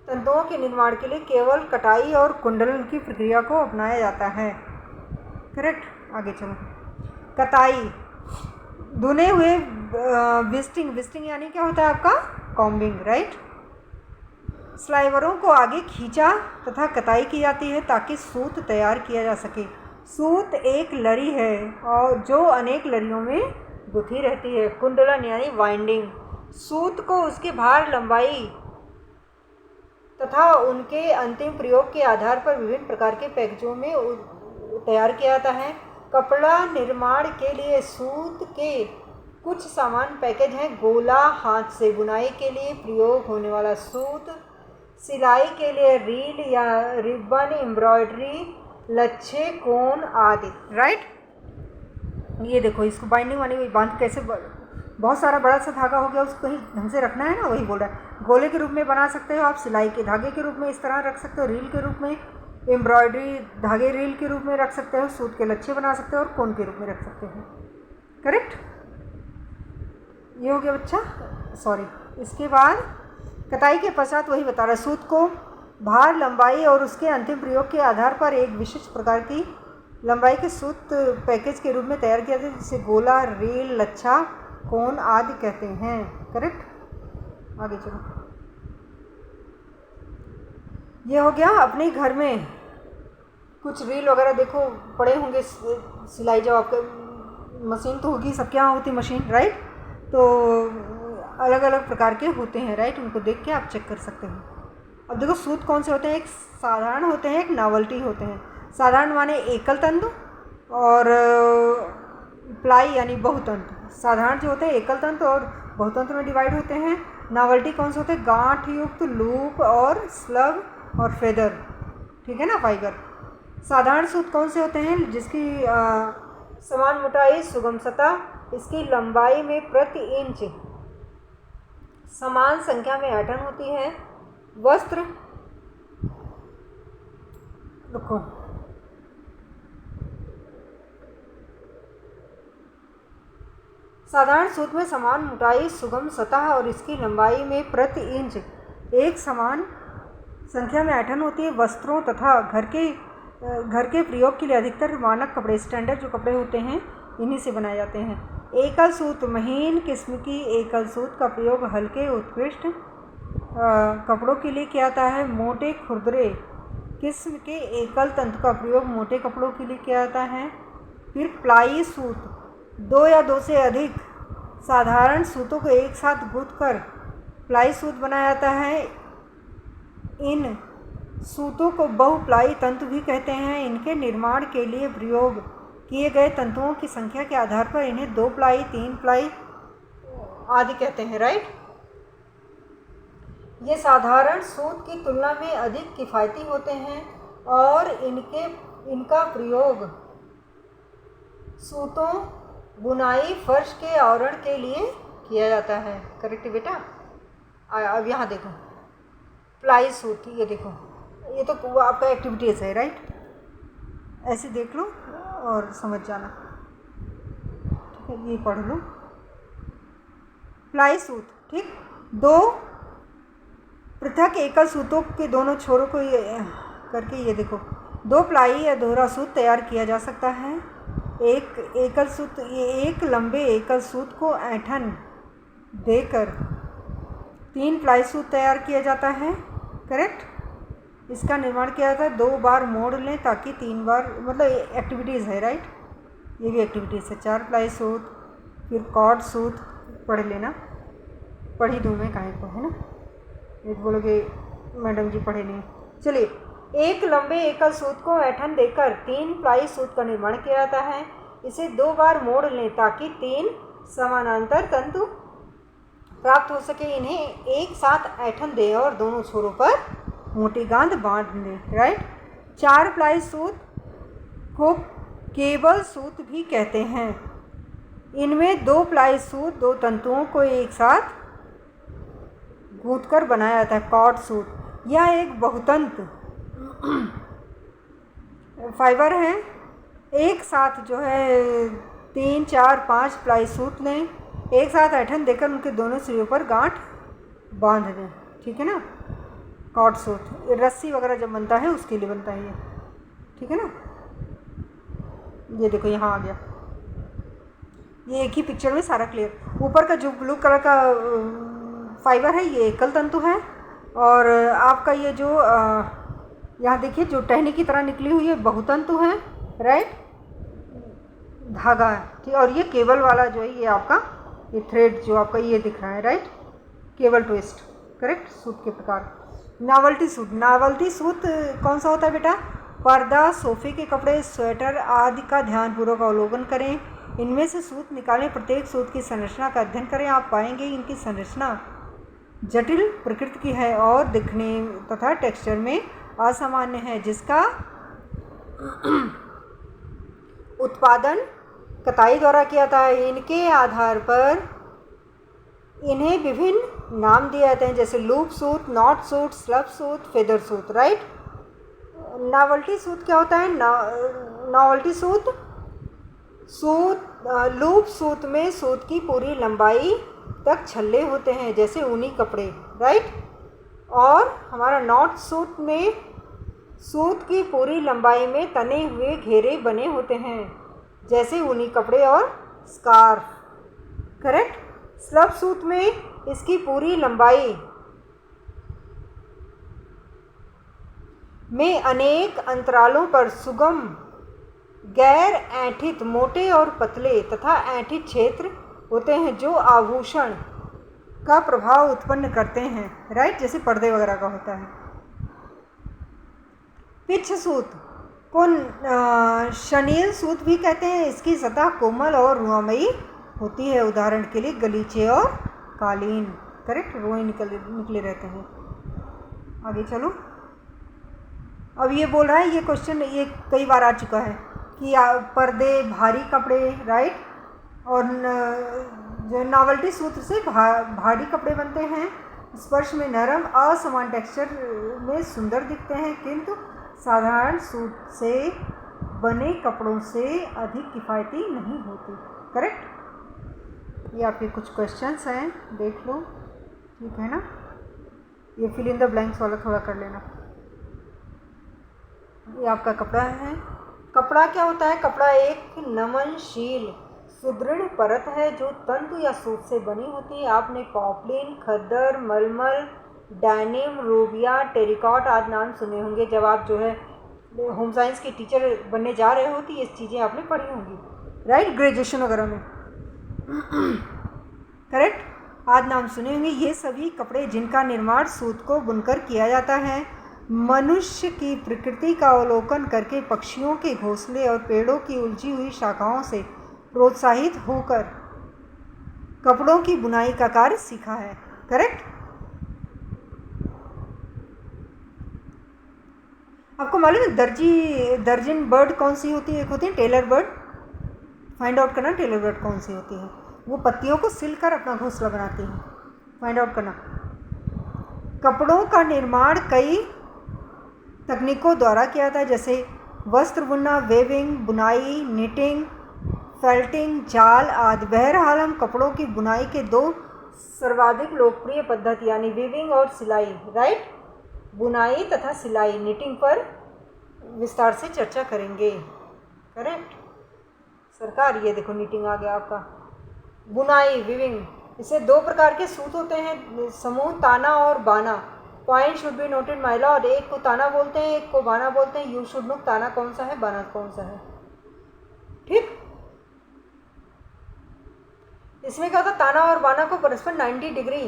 A: तंतुओं के निर्माण के लिए केवल कटाई और कुंडलन की प्रक्रिया को अपनाया जाता है। करेक्ट, आगे चलो। कताई, धुने हुए, विस्टिंग यानी क्या होता है आपका, कॉम्बिंग। राइट, स्लाइवरों को आगे खींचा तथा कताई की जाती है ताकि सूत तैयार किया जा सके। सूत एक लरी है और जो अनेक लरियों में गुथी रहती है। कुंडलन यानी वाइंडिंग, सूत को उसके भार, लंबाई तथा उनके अंतिम प्रयोग के आधार पर विभिन्न प्रकार के पैकेजों में तैयार किया जाता है। कपड़ा निर्माण के लिए सूत के कुछ सामान्य पैकेज हैं। गोला, हाथ से बुनाई के लिए प्रयोग होने वाला सूत, सिलाई के लिए रील या रिबन, एम्ब्रॉयडरी, लच्छे, कोन आदि। राइट, ये देखो, इसको बाइंडिंग वाली वही बांध कैसे, बहुत सारा बड़ा सा धागा हो गया, उसको कहीं ढंग से रखना है ना, वही बोल रहा है। गोले के रूप में बना सकते हो आप, सिलाई के धागे के रूप में इस तरह रख सकते हो, रील के रूप में, एम्ब्रॉयडरी धागे रील के रूप में रख सकते हो, सूत के लच्छे बना सकते हो और कोन के रूप में रख सकते हो। करेक्ट, ये हो गया बच्चा, सॉरी। इसके बाद कताई के पश्चात वही बता रहा है, सूत को भार, लंबाई और उसके अंतिम प्रयोग के आधार पर एक विशिष्ट प्रकार की लंबाई के सूत पैकेज के रूप में तैयार किया जाता है, जिसे गोला, रील, लच्छा, कोन आदि कहते हैं। करेक्ट, आगे चलो। ये हो गया अपने घर में कुछ रील वगैरह देखो पड़े होंगे, सिलाई जब आपका मशीन तो होगी, सबके यहाँ होती मशीन। राइट, तो अलग अलग प्रकार के होते हैं। राइट, उनको देख के आप चेक कर सकते हो। अब देखो सूत कौन से होते हैं, एक साधारण होते हैं, एक नॉवल्टी होते हैं। साधारण माने एकल तंतु, और प्लाई यानी बहुतंत्र। साधारण जो होते हैं एकल तंत्र और बहुतंत्र में डिवाइड होते हैं। नॉवेल्टी कौन से होते हैं? गांठ युक्त, लूप और स्लग और फेदर, ठीक है ना, फाइबर। साधारण सूत कौन से होते हैं? जिसकी समान मोटाई, सुगम सतह, इसकी लंबाई में प्रति इंच समान संख्या में ऐंठन होती है। वस्त्र रुको, साधारण सूत में समान मोटाई, सुगम सतह और इसकी लंबाई में प्रति इंच एक समान संख्या में ऐंठन होती है। वस्त्रों तथा घर के प्रयोग के लिए अधिकतर मानक कपड़े, स्टैंडर्ड जो कपड़े होते हैं, इन्हीं से बनाए जाते हैं। एकल सूत, महीन किस्म की एकल सूत का प्रयोग हल्के उत्कृष्ट कपड़ों के लिए किया जाता है। मोटे खुरदरे किस्म के एकल तंतु का प्रयोग मोटे कपड़ों के लिए किया जाता है। फिर प्लाई सूत, दो या दो से अधिक साधारण सूतों को एक साथ गूंथकर प्लाई सूत बनाया जाता है। इन सूतों को बहुप्लाई तंतु भी कहते हैं। इनके निर्माण के लिए प्रयोग किए गए तंतुओं की संख्या के आधार पर इन्हें 2 प्लाई, 3 प्लाई आदि कहते हैं, राइट। ये साधारण सूत की तुलना में अधिक किफ़ायती होते हैं और इनका प्रयोग सूतों, बुनाई, फर्श के आवरण के लिए किया जाता है। करेक्ट बेटा। अब यहाँ देखो प्लाई सूट, ये देखो, ये तो आपका एक्टिविटीज़ है, राइट। ऐसे देख लो और समझ जाना, ठीक है। ये पढ़ लो प्लाई सूत, ठीक। 2 पृथक एकल सूतों के दोनों छोरों को ये करके, ये देखो, 2 प्लाई या दोहरा सूत तैयार किया जा सकता है। एक लंबे एकल सूत को ऐंठन देकर 3 प्लाई सूत तैयार किया जाता है, करेक्ट। इसका निर्माण किया जाता है। 2 बार मोड़ लें ताकि 3 बार, मतलब एक्टिविटीज़ है, राइट। ये भी एक्टिविटीज़ है। 4 प्लाई सूत, फिर कॉर्ड सूत पढ़ लेना, पढ़ ही दूँ मैं काहे को, है ना। एक बोलोगे मैडम जी पढ़े नहीं। चलिए, एक लंबे एकल सूत को ऐंठन देकर 3 प्लाई सूत का निर्माण किया जाता है। इसे 2 बार मोड़ लें ताकि 3 समानांतर तंतु प्राप्त हो सके। इन्हें एक साथ ऐंठन दें और दोनों छोरों पर मोटी गांठ बांध दें, राइट। 4 प्लाई सूत को केबल सूत भी कहते हैं। इनमें 2 प्लाई सूत 2 तंतुओं को एक साथ गूंथकर बनाया जाता है। कॉर्ड सूत, यह एक बहुतंत्र फाइबर है। एक साथ जो है 3, 4, 5 प्लाई सूत लें, एक साथ ऐंठन देकर उनके दोनों सिरों पर गांठ बांध दें, ठीक है ना। कॉर्ड सूत, रस्सी वगैरह जब बनता है उसके लिए बनता है ये, ठीक है ना। ये देखो यहाँ आ गया, ये एक ही पिक्चर में सारा क्लियर। ऊपर का जो ब्लू कलर का फाइबर है ये एकल तंतु है, और आपका ये जो यहाँ देखिए जो टहनी की तरह निकली हुई है बहुतंतु है, राइट, धागा है, ठीक। और ये केबल वाला जो है ये आपका ये थ्रेड जो आपका ये दिख रहा है, राइट, केबल ट्विस्ट, करेक्ट। सूत के प्रकार। नॉवेल्टी सूट, नॉवेल्टी सूत कौन सा होता है बेटा? पर्दा, सोफे के कपड़े, स्वेटर आदि का ध्यानपूर्वक अवलोकन करें। इनमें से सूत निकालें, प्रत्येक सूत की संरचना का अध्ययन करें। आप पाएंगे इनकी संरचना जटिल प्रकृति की है और दिखने तथा टेक्सचर में असामान्य है, जिसका उत्पादन कताई द्वारा किया जाता है। इनके आधार पर इन्हें विभिन्न नाम दिए जाते हैं, जैसे लूप सूत, नॉट सूट, स्लब सूत, फेदर सूत, राइट। नॉवेल्टी सूत क्या होता है? नॉवेल्टी सूत लूप सूत में सूत की पूरी लंबाई तक छल्ले होते हैं, जैसे ऊनी कपड़े, राइट। और हमारा नॉट सूट में सूत की पूरी लंबाई में तने हुए घेरे बने होते हैं, जैसे ऊनी कपड़े और स्कार्फ, करेक्ट। स्लब सूत में इसकी पूरी लंबाई में अनेक अंतरालों पर सुगम गैर ऐंठित मोटे और पतले तथा ऐंठित क्षेत्र होते हैं, जो आभूषण का प्रभाव उत्पन्न करते हैं, राइट, जैसे पर्दे वगैरह का होता है। पिच सूत, शनील सूत भी कहते हैं। इसकी सतह कोमल और रुआमयी होती है। उदाहरण के लिए गलीचे और कालीन। करेक्ट, रोए निकले रहते हैं। आगे चलो। अब ये बोल रहा है, ये क्वेश्चन ये कई बार आ चुका है कि पर्दे, भारी कपड़े, राइट, और जो नावल्टी सूत्र से भारी कपड़े बनते हैं, स्पर्श में नरम, असमान टेक्सचर में सुंदर दिखते हैं, किंतु साधारण सूत से बने कपड़ों से अधिक किफ़ायती नहीं होती। करेक्ट। ये आपके कुछ क्वेश्चंस हैं, देख लो, ठीक है ना। ये फिल इन द ब्लैंक्स वाला थोड़ा कर लेना। ये आपका कपड़ा है। कपड़ा क्या होता है? कपड़ा एक नमनशील सुदृढ़ परत है जो तंतु या सूत से बनी होती है। आपने पॉपलिन, खद्दर, मलमल, डैनिम, रूबिया, टेरिकॉट आदि नाम सुने होंगे। जब आप जो है होम साइंस के टीचर बनने जा रहे हो तो ये चीज़ें आपने पढ़ी होंगी, राइट, ग्रेजुएशन वगैरह में। करेक्ट, आदि नाम सुने होंगे। ये सभी कपड़े जिनका निर्माण सूत को बुनकर किया जाता है। मनुष्य की प्रकृति का अवलोकन करके पक्षियों के घोंसले और पेड़ों की उलझी हुई शाखाओं से प्रोत्साहित होकर कपड़ों की बुनाई का कार्य सीखा है। करेक्ट। आपको मालूम है दर्जन बर्ड कौन सी होती है? एक होती है टेलर बर्ड। फाइंड आउट करना टेलर बर्ड कौन सी होती है। वो पत्तियों को सिलकर अपना घोंसला बनाती है। फाइंड आउट करना। कपड़ों का निर्माण कई तकनीकों द्वारा किया जाता है, जैसे वस्त्र बुनना, वेविंग, बुनाई, निटिंग, फेल्टिंग, जाल आदि। बहरहाल हम कपड़ों की बुनाई के दो सर्वाधिक लोकप्रिय पद्धति यानी वीविंग और सिलाई, राइट, बुनाई तथा सिलाई, निटिंग पर विस्तार से चर्चा करेंगे। करेक्ट सरकार। ये देखो निटिंग आ गया आपका। बुनाई, वीविंग, इसे दो प्रकार के सूत होते हैं, समूह ताना और बाना। Point should be noted my Lord. एक को ताना बोलते हैं, एक को बाना बोलते हैं। यू शुड नो ताना कौन सा है, बाना कौन सा है। ठीक। इसमें क्या होता है, ताना और बाना को परस्पर 90 डिग्री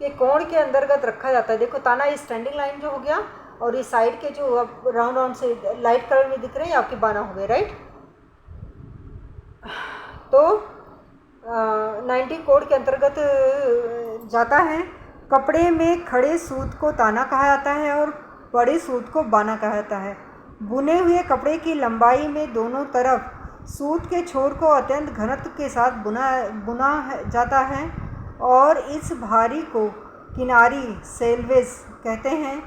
A: के कोण के अंतर्गत रखा जाता है। देखो ताना ये स्टैंडिंग लाइन जो हो गया, और ये साइड के जो अब राउंड राउंड से लाइट कलर में दिख रहे हैं आपके बाना हो गए, राइट। तो 90 कोण के अंतर्गत जाता है। कपड़े में खड़े सूत को ताना कहा जाता है और बड़े सूत को बाना कहा जाता है। बुने हुए कपड़े की लंबाई में दोनों तरफ सूत के छोर को अत्यंत घनत्व के साथ बुना जाता है और इस भारी को किनारी सेल्वेज कहते हैं।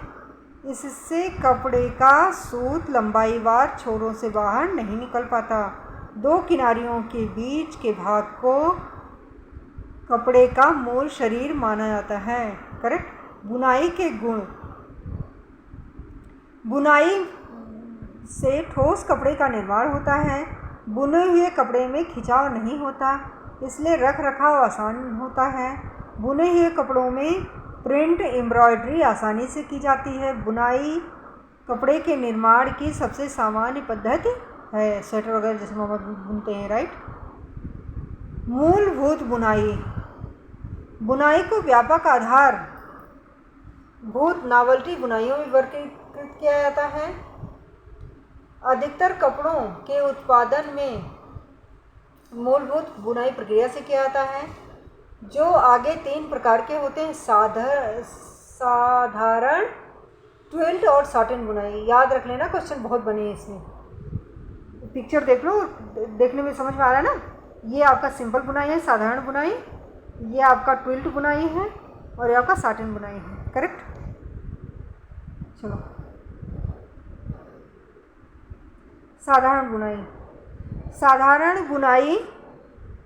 A: इससे कपड़े का सूत लंबाईवार छोरों से बाहर नहीं निकल पाता। दो किनारियों के बीच के भाग को कपड़े का मूल शरीर माना जाता है। करेक्ट। बुनाई के गुण। बुनाई से ठोस कपड़े का निर्माण होता है। बुने हुए कपड़े में खिंचाव नहीं होता, इसलिए रख रखाव आसान होता है। बुने हुए कपड़ों में प्रिंट, एम्ब्रॉयडरी आसानी से की जाती है। बुनाई कपड़े के निर्माण की सबसे सामान्य पद्धति है। स्वेटर वगैरह जैसे हम बुनते हैं, राइट। मूलभूत बुनाई। बुनाई को व्यापक आधार भूत नावल्टी बुनाइयों में वर्गीकृत किया जाता है। अधिकतर कपड़ों के उत्पादन में मूलभूत बुनाई प्रक्रिया से किया जाता है, जो आगे 3 प्रकार के होते हैं, साधारण, ट्विल्ट और सॉटिन बुनाई। याद रख लेना, क्वेश्चन बहुत बने हैं इसमें। पिक्चर देख लो, देखने में समझ में आ रहा है ना। ये आपका सिंपल बुनाई है, साधारण बुनाई, ये आपका ट्विल्ट बुनाई है और ये आपका सॉटिन बुनाई है। करेक्ट। चलो, साधारण बुनाई। साधारण बुनाई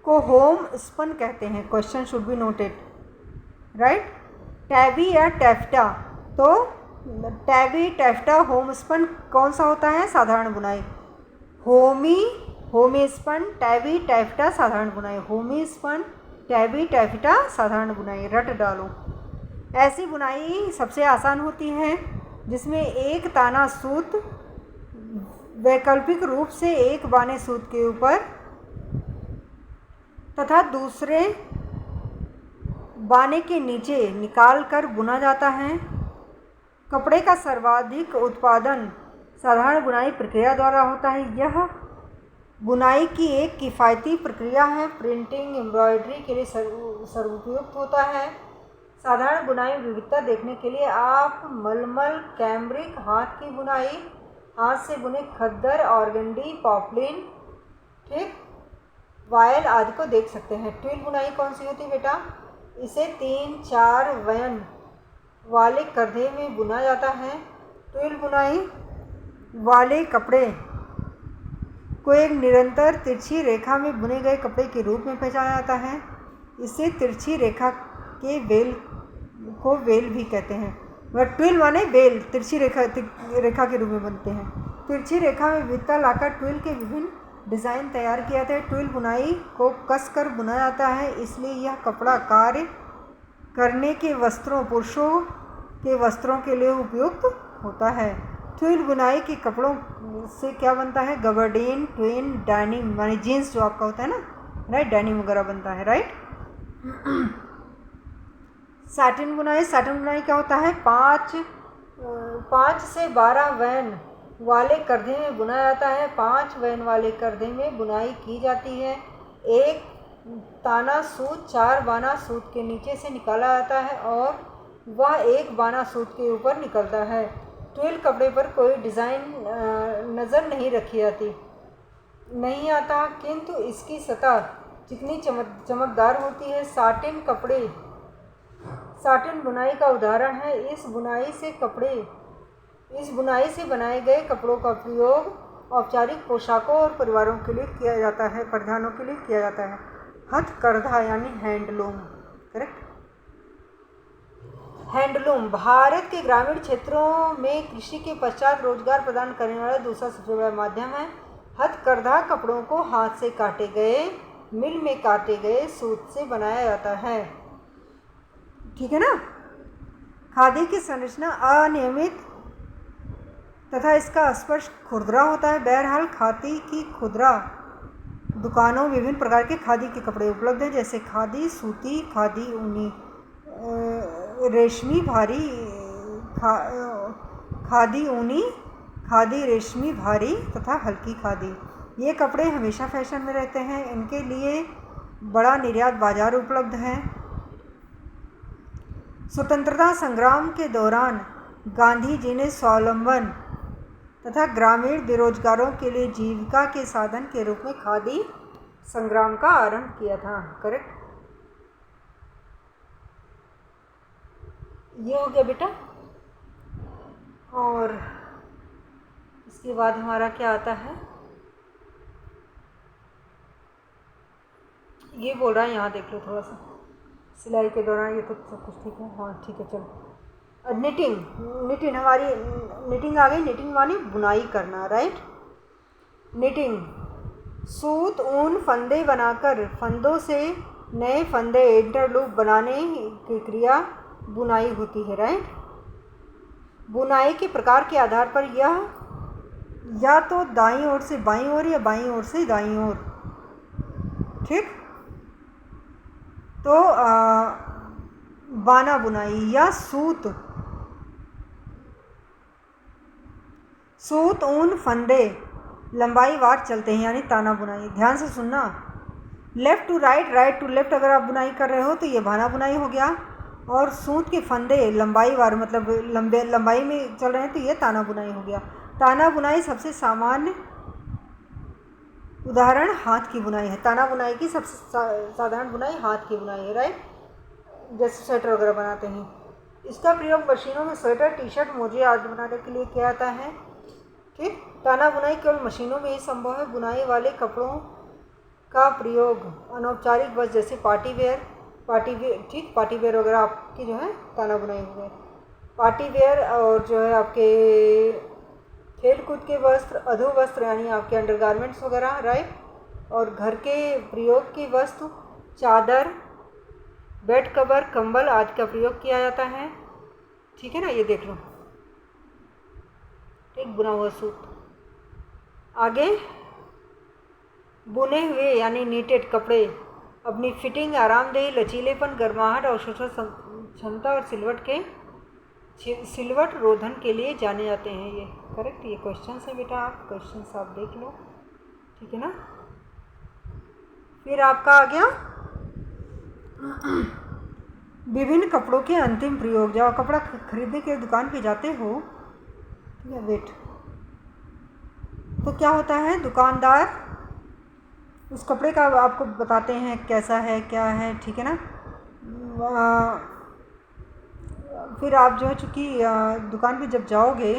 A: को होम स्पन कहते हैं। Question should be noted, right. Tabby या टैफ्टा। तो टैबी, टैफ्टा, होम स्पन कौन सा होता है? साधारण बुनाई। होमी स्पन, टैबी, टैफ्टा, साधारण बुनाई। होमी स्पन, टैबी, टैफ्टा, साधारण बुनाई। रट डालो। ऐसी बुनाई सबसे आसान होती है जिसमें एक ताना सूत वैकल्पिक रूप से एक बाने सूत के ऊपर तथा दूसरे बाने के नीचे निकाल कर बुना जाता है। कपड़े का सर्वाधिक उत्पादन साधारण बुनाई प्रक्रिया द्वारा होता है। यह बुनाई की एक किफ़ायती प्रक्रिया है। प्रिंटिंग एम्ब्रॉयडरी के लिए सर्वोपयुक्त होता है। साधारण बुनाई में विविधता देखने के लिए आप मलमल, कैमरिक, हाथ की बुनाई, हाथ से बुने खद्दर, ऑर्गेंडी, पॉपलिन, ठीक, वायल आदि को देख सकते हैं। ट्विल बुनाई कौन सी होती है बेटा? इसे 3-4 वयन वाले करधे में बुना जाता है। ट्विल बुनाई वाले कपड़े को एक निरंतर तिरछी रेखा में बुने गए कपड़े के रूप में पहचाना जाता है। इसे तिरछी रेखा के वेल को वेल भी कहते हैं। वह ट्विल माने वेल, तिरछी रेखा के रूप में बनते हैं। तिरछी रेखा में विविधता लाकर ट्विल के विभिन्न डिज़ाइन तैयार किए जाते हैं। ट्विल बुनाई को कसकर बुना जाता है, इसलिए यह कपड़ा कार्य करने के वस्त्रों, पुरुषों के वस्त्रों के लिए उपयुक्त होता है। ट्विल बुनाई के कपड़ों से क्या बनता है? गबर्डीन, ट्विन, डेनिम माने जीन्स जो आपका होता है ना, राइट, डेनिम वगैरह बनता है, राइट। सैटिन बुनाई क्या होता है? 5 से 12 वैन वाले करधे में बुना जाता है। 5 वैन वाले करधे में बुनाई की जाती है। एक ताना सूत 4 बाना सूत के नीचे से निकाला जाता है और वह एक बाना सूत के ऊपर निकलता है। ट्विल कपड़े पर कोई डिज़ाइन नज़र नहीं आता, किंतु इसकी सतह जितनी चमकदार होती है। साटिन बुनाई का उदाहरण है। इस बुनाई से बनाए गए कपड़ों का प्रयोग औपचारिक पोशाकों और परिधानों के लिए किया जाता है। हथकरघा यानी हैंडलूम, करेक्ट। हैंडलूम भारत के ग्रामीण क्षेत्रों में कृषि के पश्चात रोजगार प्रदान करने वाला दूसरा सबसे बड़ा माध्यम है। हथकरघा कपड़ों को हाथ से काटे गए, मिल में काटे गए सूत से बनाया जाता है, ठीक है ना। खादी की संरचना अनियमित तथा इसका स्पर्श खुरदरा होता है। बहरहाल खादी की खुदरा दुकानों में विभिन्न प्रकार के खादी के कपड़े उपलब्ध हैं, जैसे खादी सूती, खादी ऊनी, रेशमी भारी, खादी ऊनी, खादी रेशमी भारी तथा हल्की खादी। ये कपड़े हमेशा फैशन में रहते हैं। इनके लिए बड़ा निर्यात बाजार उपलब्ध है। स्वतंत्रता संग्राम के दौरान गांधी जी ने स्वावलंबन तथा ग्रामीण बेरोजगारों के लिए जीविका के साधन के रूप में खादी संग्राम का आरंभ किया था, करेक्ट। ये हो गया बेटा। और इसके बाद हमारा क्या आता है? ये बोल रहा है, यहाँ देख लो थोड़ा सा, सिलाई के दौरान ये तो सब कुछ ठीक है, हाँ ठीक है, चलो। निटिंग हमारी निटिंग आ गई। निटिंग मानी बुनाई करना, राइट। निटिंग सूत ऊन फंदे बनाकर फंदों से नए फंदे इंटरलूप बनाने की क्रिया बुनाई होती है, राइट। बुनाई के प्रकार के आधार पर यह या तो दाईं ओर से बाईं ओर या बाईं ओर से दाईं ओर, ठीक। तो बाना बुनाई या सूत ऊन फंदे लंबाई वार चलते हैं, यानी ताना बुनाई। ध्यान से सुनना, left to right, right to left अगर आप बुनाई कर रहे हो तो ये बाना बुनाई हो गया। और सूत के फंदे लंबाई वार मतलब लंबाई में चल रहे हैं तो ये ताना बुनाई हो गया। ताना बुनाई सबसे सामान्य उदाहरण हाथ की बुनाई है। ताना बुनाई की सबसे साधारण बुनाई हाथ की बुनाई है, राइट, जैसे स्वेटर वगैरह बनाते हैं। इसका प्रयोग मशीनों में स्वेटर, टी शर्ट, मोजे आदि बनाने के लिए किया जाता है, ठीक। ताना बुनाई केवल मशीनों में ही संभव है। बुनाई वाले कपड़ों का प्रयोग अनौपचारिक वस्त्र जैसे पार्टी वेयर, ठीक, पार्टी वेयर वगैरह आपकी जो है ताना बुनाई हो गए। पार्टी वेयर और जो है आपके खेल कूद के वस्त्र, अधो वस्त्र यानी आपके अंडरगारमेंट्स वगैरह, राइट। और घर के प्रयोग की वस्तु, चादर, बेड कवर, कंबल आदि का प्रयोग किया जाता है, ठीक है ना। ये देख लो, ठीक, बुना हुआ सूट। आगे बुने हुए यानी नीटेड कपड़े अपनी फिटिंग, आरामदेही, लचीलेपन, गर्माहट और शोषण क्षमता और सिलवट के सिलवट रोधन के लिए जाने जाते हैं। ये करेक्ट, ये क्वेश्चन है बेटा, आप क्वेश्चन आप देख लो, ठीक है ना। फिर आपका आ गया विभिन्न कपड़ों के अंतिम प्रयोग। जब कपड़ा खरीदने के दुकान पे जाते हो, ठीक है, वेट, तो क्या होता है, दुकानदार उस कपड़े का आपको बताते हैं कैसा है क्या है, ठीक है ना। फिर आप जो है चूँकि दुकान पे जब जाओगे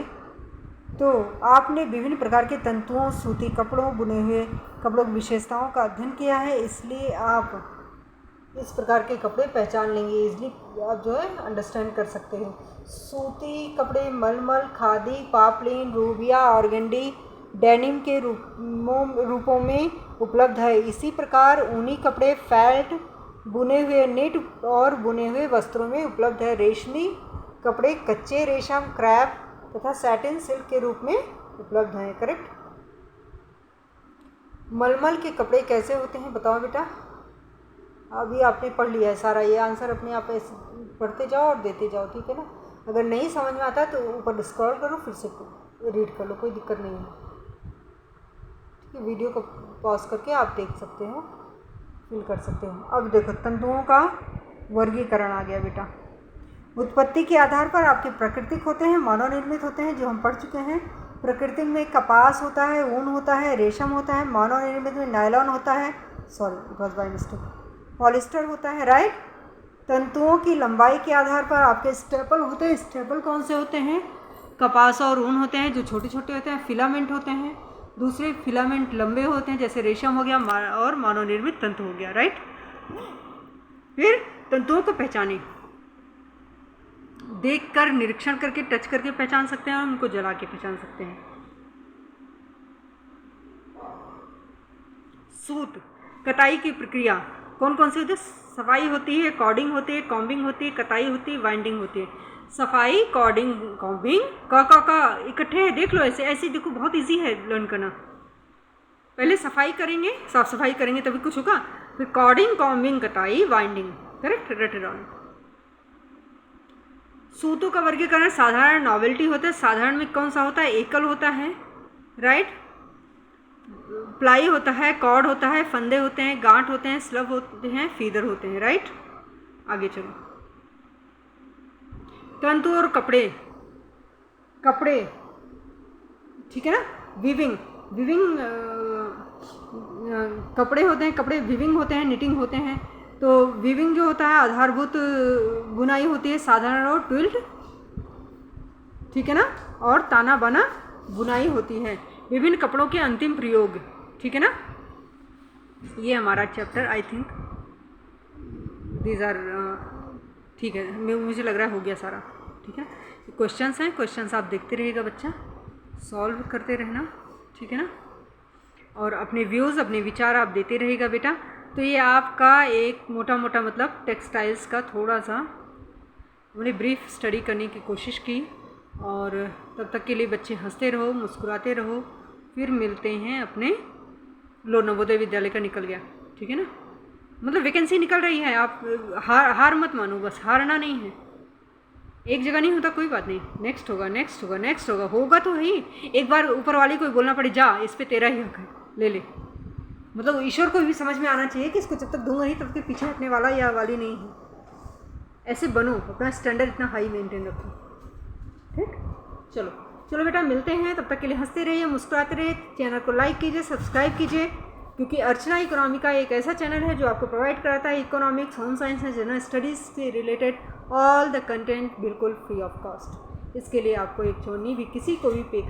A: तो आपने विभिन्न प्रकार के तंतुओं, सूती कपड़ों, बुने हुए कपड़ों की विशेषताओं का अध्ययन किया है, इसलिए आप इस प्रकार के कपड़े पहचान लेंगे, इजली आप जो है अंडरस्टैंड कर सकते हो। सूती कपड़े मलमल, खादी, पापलेन, रूबिया, ऑर्गेंडी, डेनिम के रूपों में उपलब्ध है। इसी प्रकार ऊनी कपड़े फेल्ट, बुने हुए निट और बुने हुए वस्त्रों में उपलब्ध है। रेशमी कपड़े कच्चे रेशम, क्रैप तथा सैटिन सिल्क के रूप में उपलब्ध हैं। करेक्ट। मलमल के कपड़े कैसे होते हैं बताओ बेटा। अभी आपने पढ़ लिया है सारा, ये आंसर अपने आप ऐसे पढ़ते जाओ और देते जाओ, ठीक है ना। अगर नहीं समझ में आता तो ऊपर स्क्रॉल करो, फिर से रीड कर लो, कोई दिक्कत नहीं है, ठीक है। वीडियो को पॉज करके आप देख सकते हो, फिल कर सकते हो। अब देखो तंतुओं का वर्गीकरण आ गया बेटा। उत्पत्ति के आधार पर आपके प्राकृतिक होते हैं, मानव निर्मित होते हैं, जो हम पढ़ चुके हैं। प्राकृतिक में कपास होता है, ऊन होता है, रेशम होता है। मानव निर्मित में नायलॉन होता है, sorry it was by mistake, polyester होता है, राइट। तंतुओं की लंबाई के आधार पर आपके स्टेपल होते हैं। स्टेपल कौन से होते हैं, कपास और ऊन होते हैं, जो छोटे छोटे होते हैं। फिलामेंट होते हैं, दूसरे फिलामेंट लंबे होते हैं, जैसे रेशम हो गया और मानव निर्मित तंतु हो गया, राइट। फिर तंतुओं को पहचाने, देखकर, निरीक्षण करके, टच करके पहचान सकते हैं और उनको जला के पहचान सकते हैं। सूत कताई की प्रक्रिया कौन कौन सी होती है, सफाई होती है, कॉर्डिंग होती है, कॉम्बिंग होती है, कताई होती है, वाइंडिंग होती है। सफाई, कॉर्डिंग, कॉम्बिंग, का इकट्ठे है, देख लो ऐसे ऐसे, देखो बहुत इजी है लर्न करना। पहले सफाई करेंगे, साफ सफाई करेंगे तभी कुछ होगा, फिर कॉर्डिंग, कॉम्बिंग, कताई, वाइंडिंग, करेक्ट, रट डाउन। सूतों का वर्गीकरण साधारण, नॉवेल्टी होता है। साधारण में कौन सा होता है, एकल होता है, राइट। प्लाई होता है, कॉर्ड होता है, फंदे होते हैं, गांठ होते हैं, स्लब होते हैं, फीदर होते हैं, राइट। आगे चलो, तंतु और कपड़े, कपड़े, ठीक है ना। विविंग, विविंग कपड़े होते हैं, कपड़े विविंग होते हैं, निटिंग होते हैं। तो विविंग जो होता है आधारभूत बुनाई होती है, साधारण और ट्विल्ड, ठीक है ना, और ताना बाना बुनाई होती है। विभिन्न कपड़ों के अंतिम प्रयोग, ठीक है ना। ये हमारा chapter I think these are, ठीक है, मुझे लग रहा है हो गया सारा, ठीक है। क्वेश्चंस हैं, क्वेश्चंस आप देखते रहिएगा बच्चा, सॉल्व करते रहना, ठीक है ना। और अपने व्यूज़, अपने विचार आप देते रहेगा बेटा। तो ये आपका एक मोटा मोटा मतलब टेक्सटाइल्स का थोड़ा सा हमने ब्रीफ स्टडी करने की कोशिश की। और तब तक के लिए बच्चे हंसते रहो, मुस्कुराते रहो। फिर मिलते हैं अपने, लो नवोदय विद्यालय का निकल गया, ठीक है ना, मतलब वैकेंसी निकल रही है। आप हार मत मानो, बस हारना नहीं है। एक जगह नहीं होता, कोई बात नहीं, नेक्स्ट होगा, नेक्स्ट होगा, नेक्स्ट होगा, होगा तो ही। एक बार ऊपर वाली को बोलना पड़े, जा इस पे तेरा ही हक है, ले ले। मतलब ईश्वर को भी समझ में आना चाहिए कि इसको जब तक दूंगा नहीं तब तक पीछे हटने वाला या वाली नहीं है। ऐसे बनो, अपना स्टैंडर्ड इतना हाई मेंटेन रखो, ठीक। चलो चलो बेटा, मिलते हैं, तब तक के लिए हंसते रहिए, मुस्कुराते रहिए। चैनल को लाइक कीजिए, सब्सक्राइब कीजिए, क्योंकि अर्चना इकोनॉमिका एक ऐसा चैनल है जो आपको प्रोवाइड कराता है economics, home science and general studies से रिलेटेड ऑल द कंटेंट बिल्कुल फ्री ऑफ कॉस्ट। इसके लिए आपको एक चोनी भी किसी को भी पे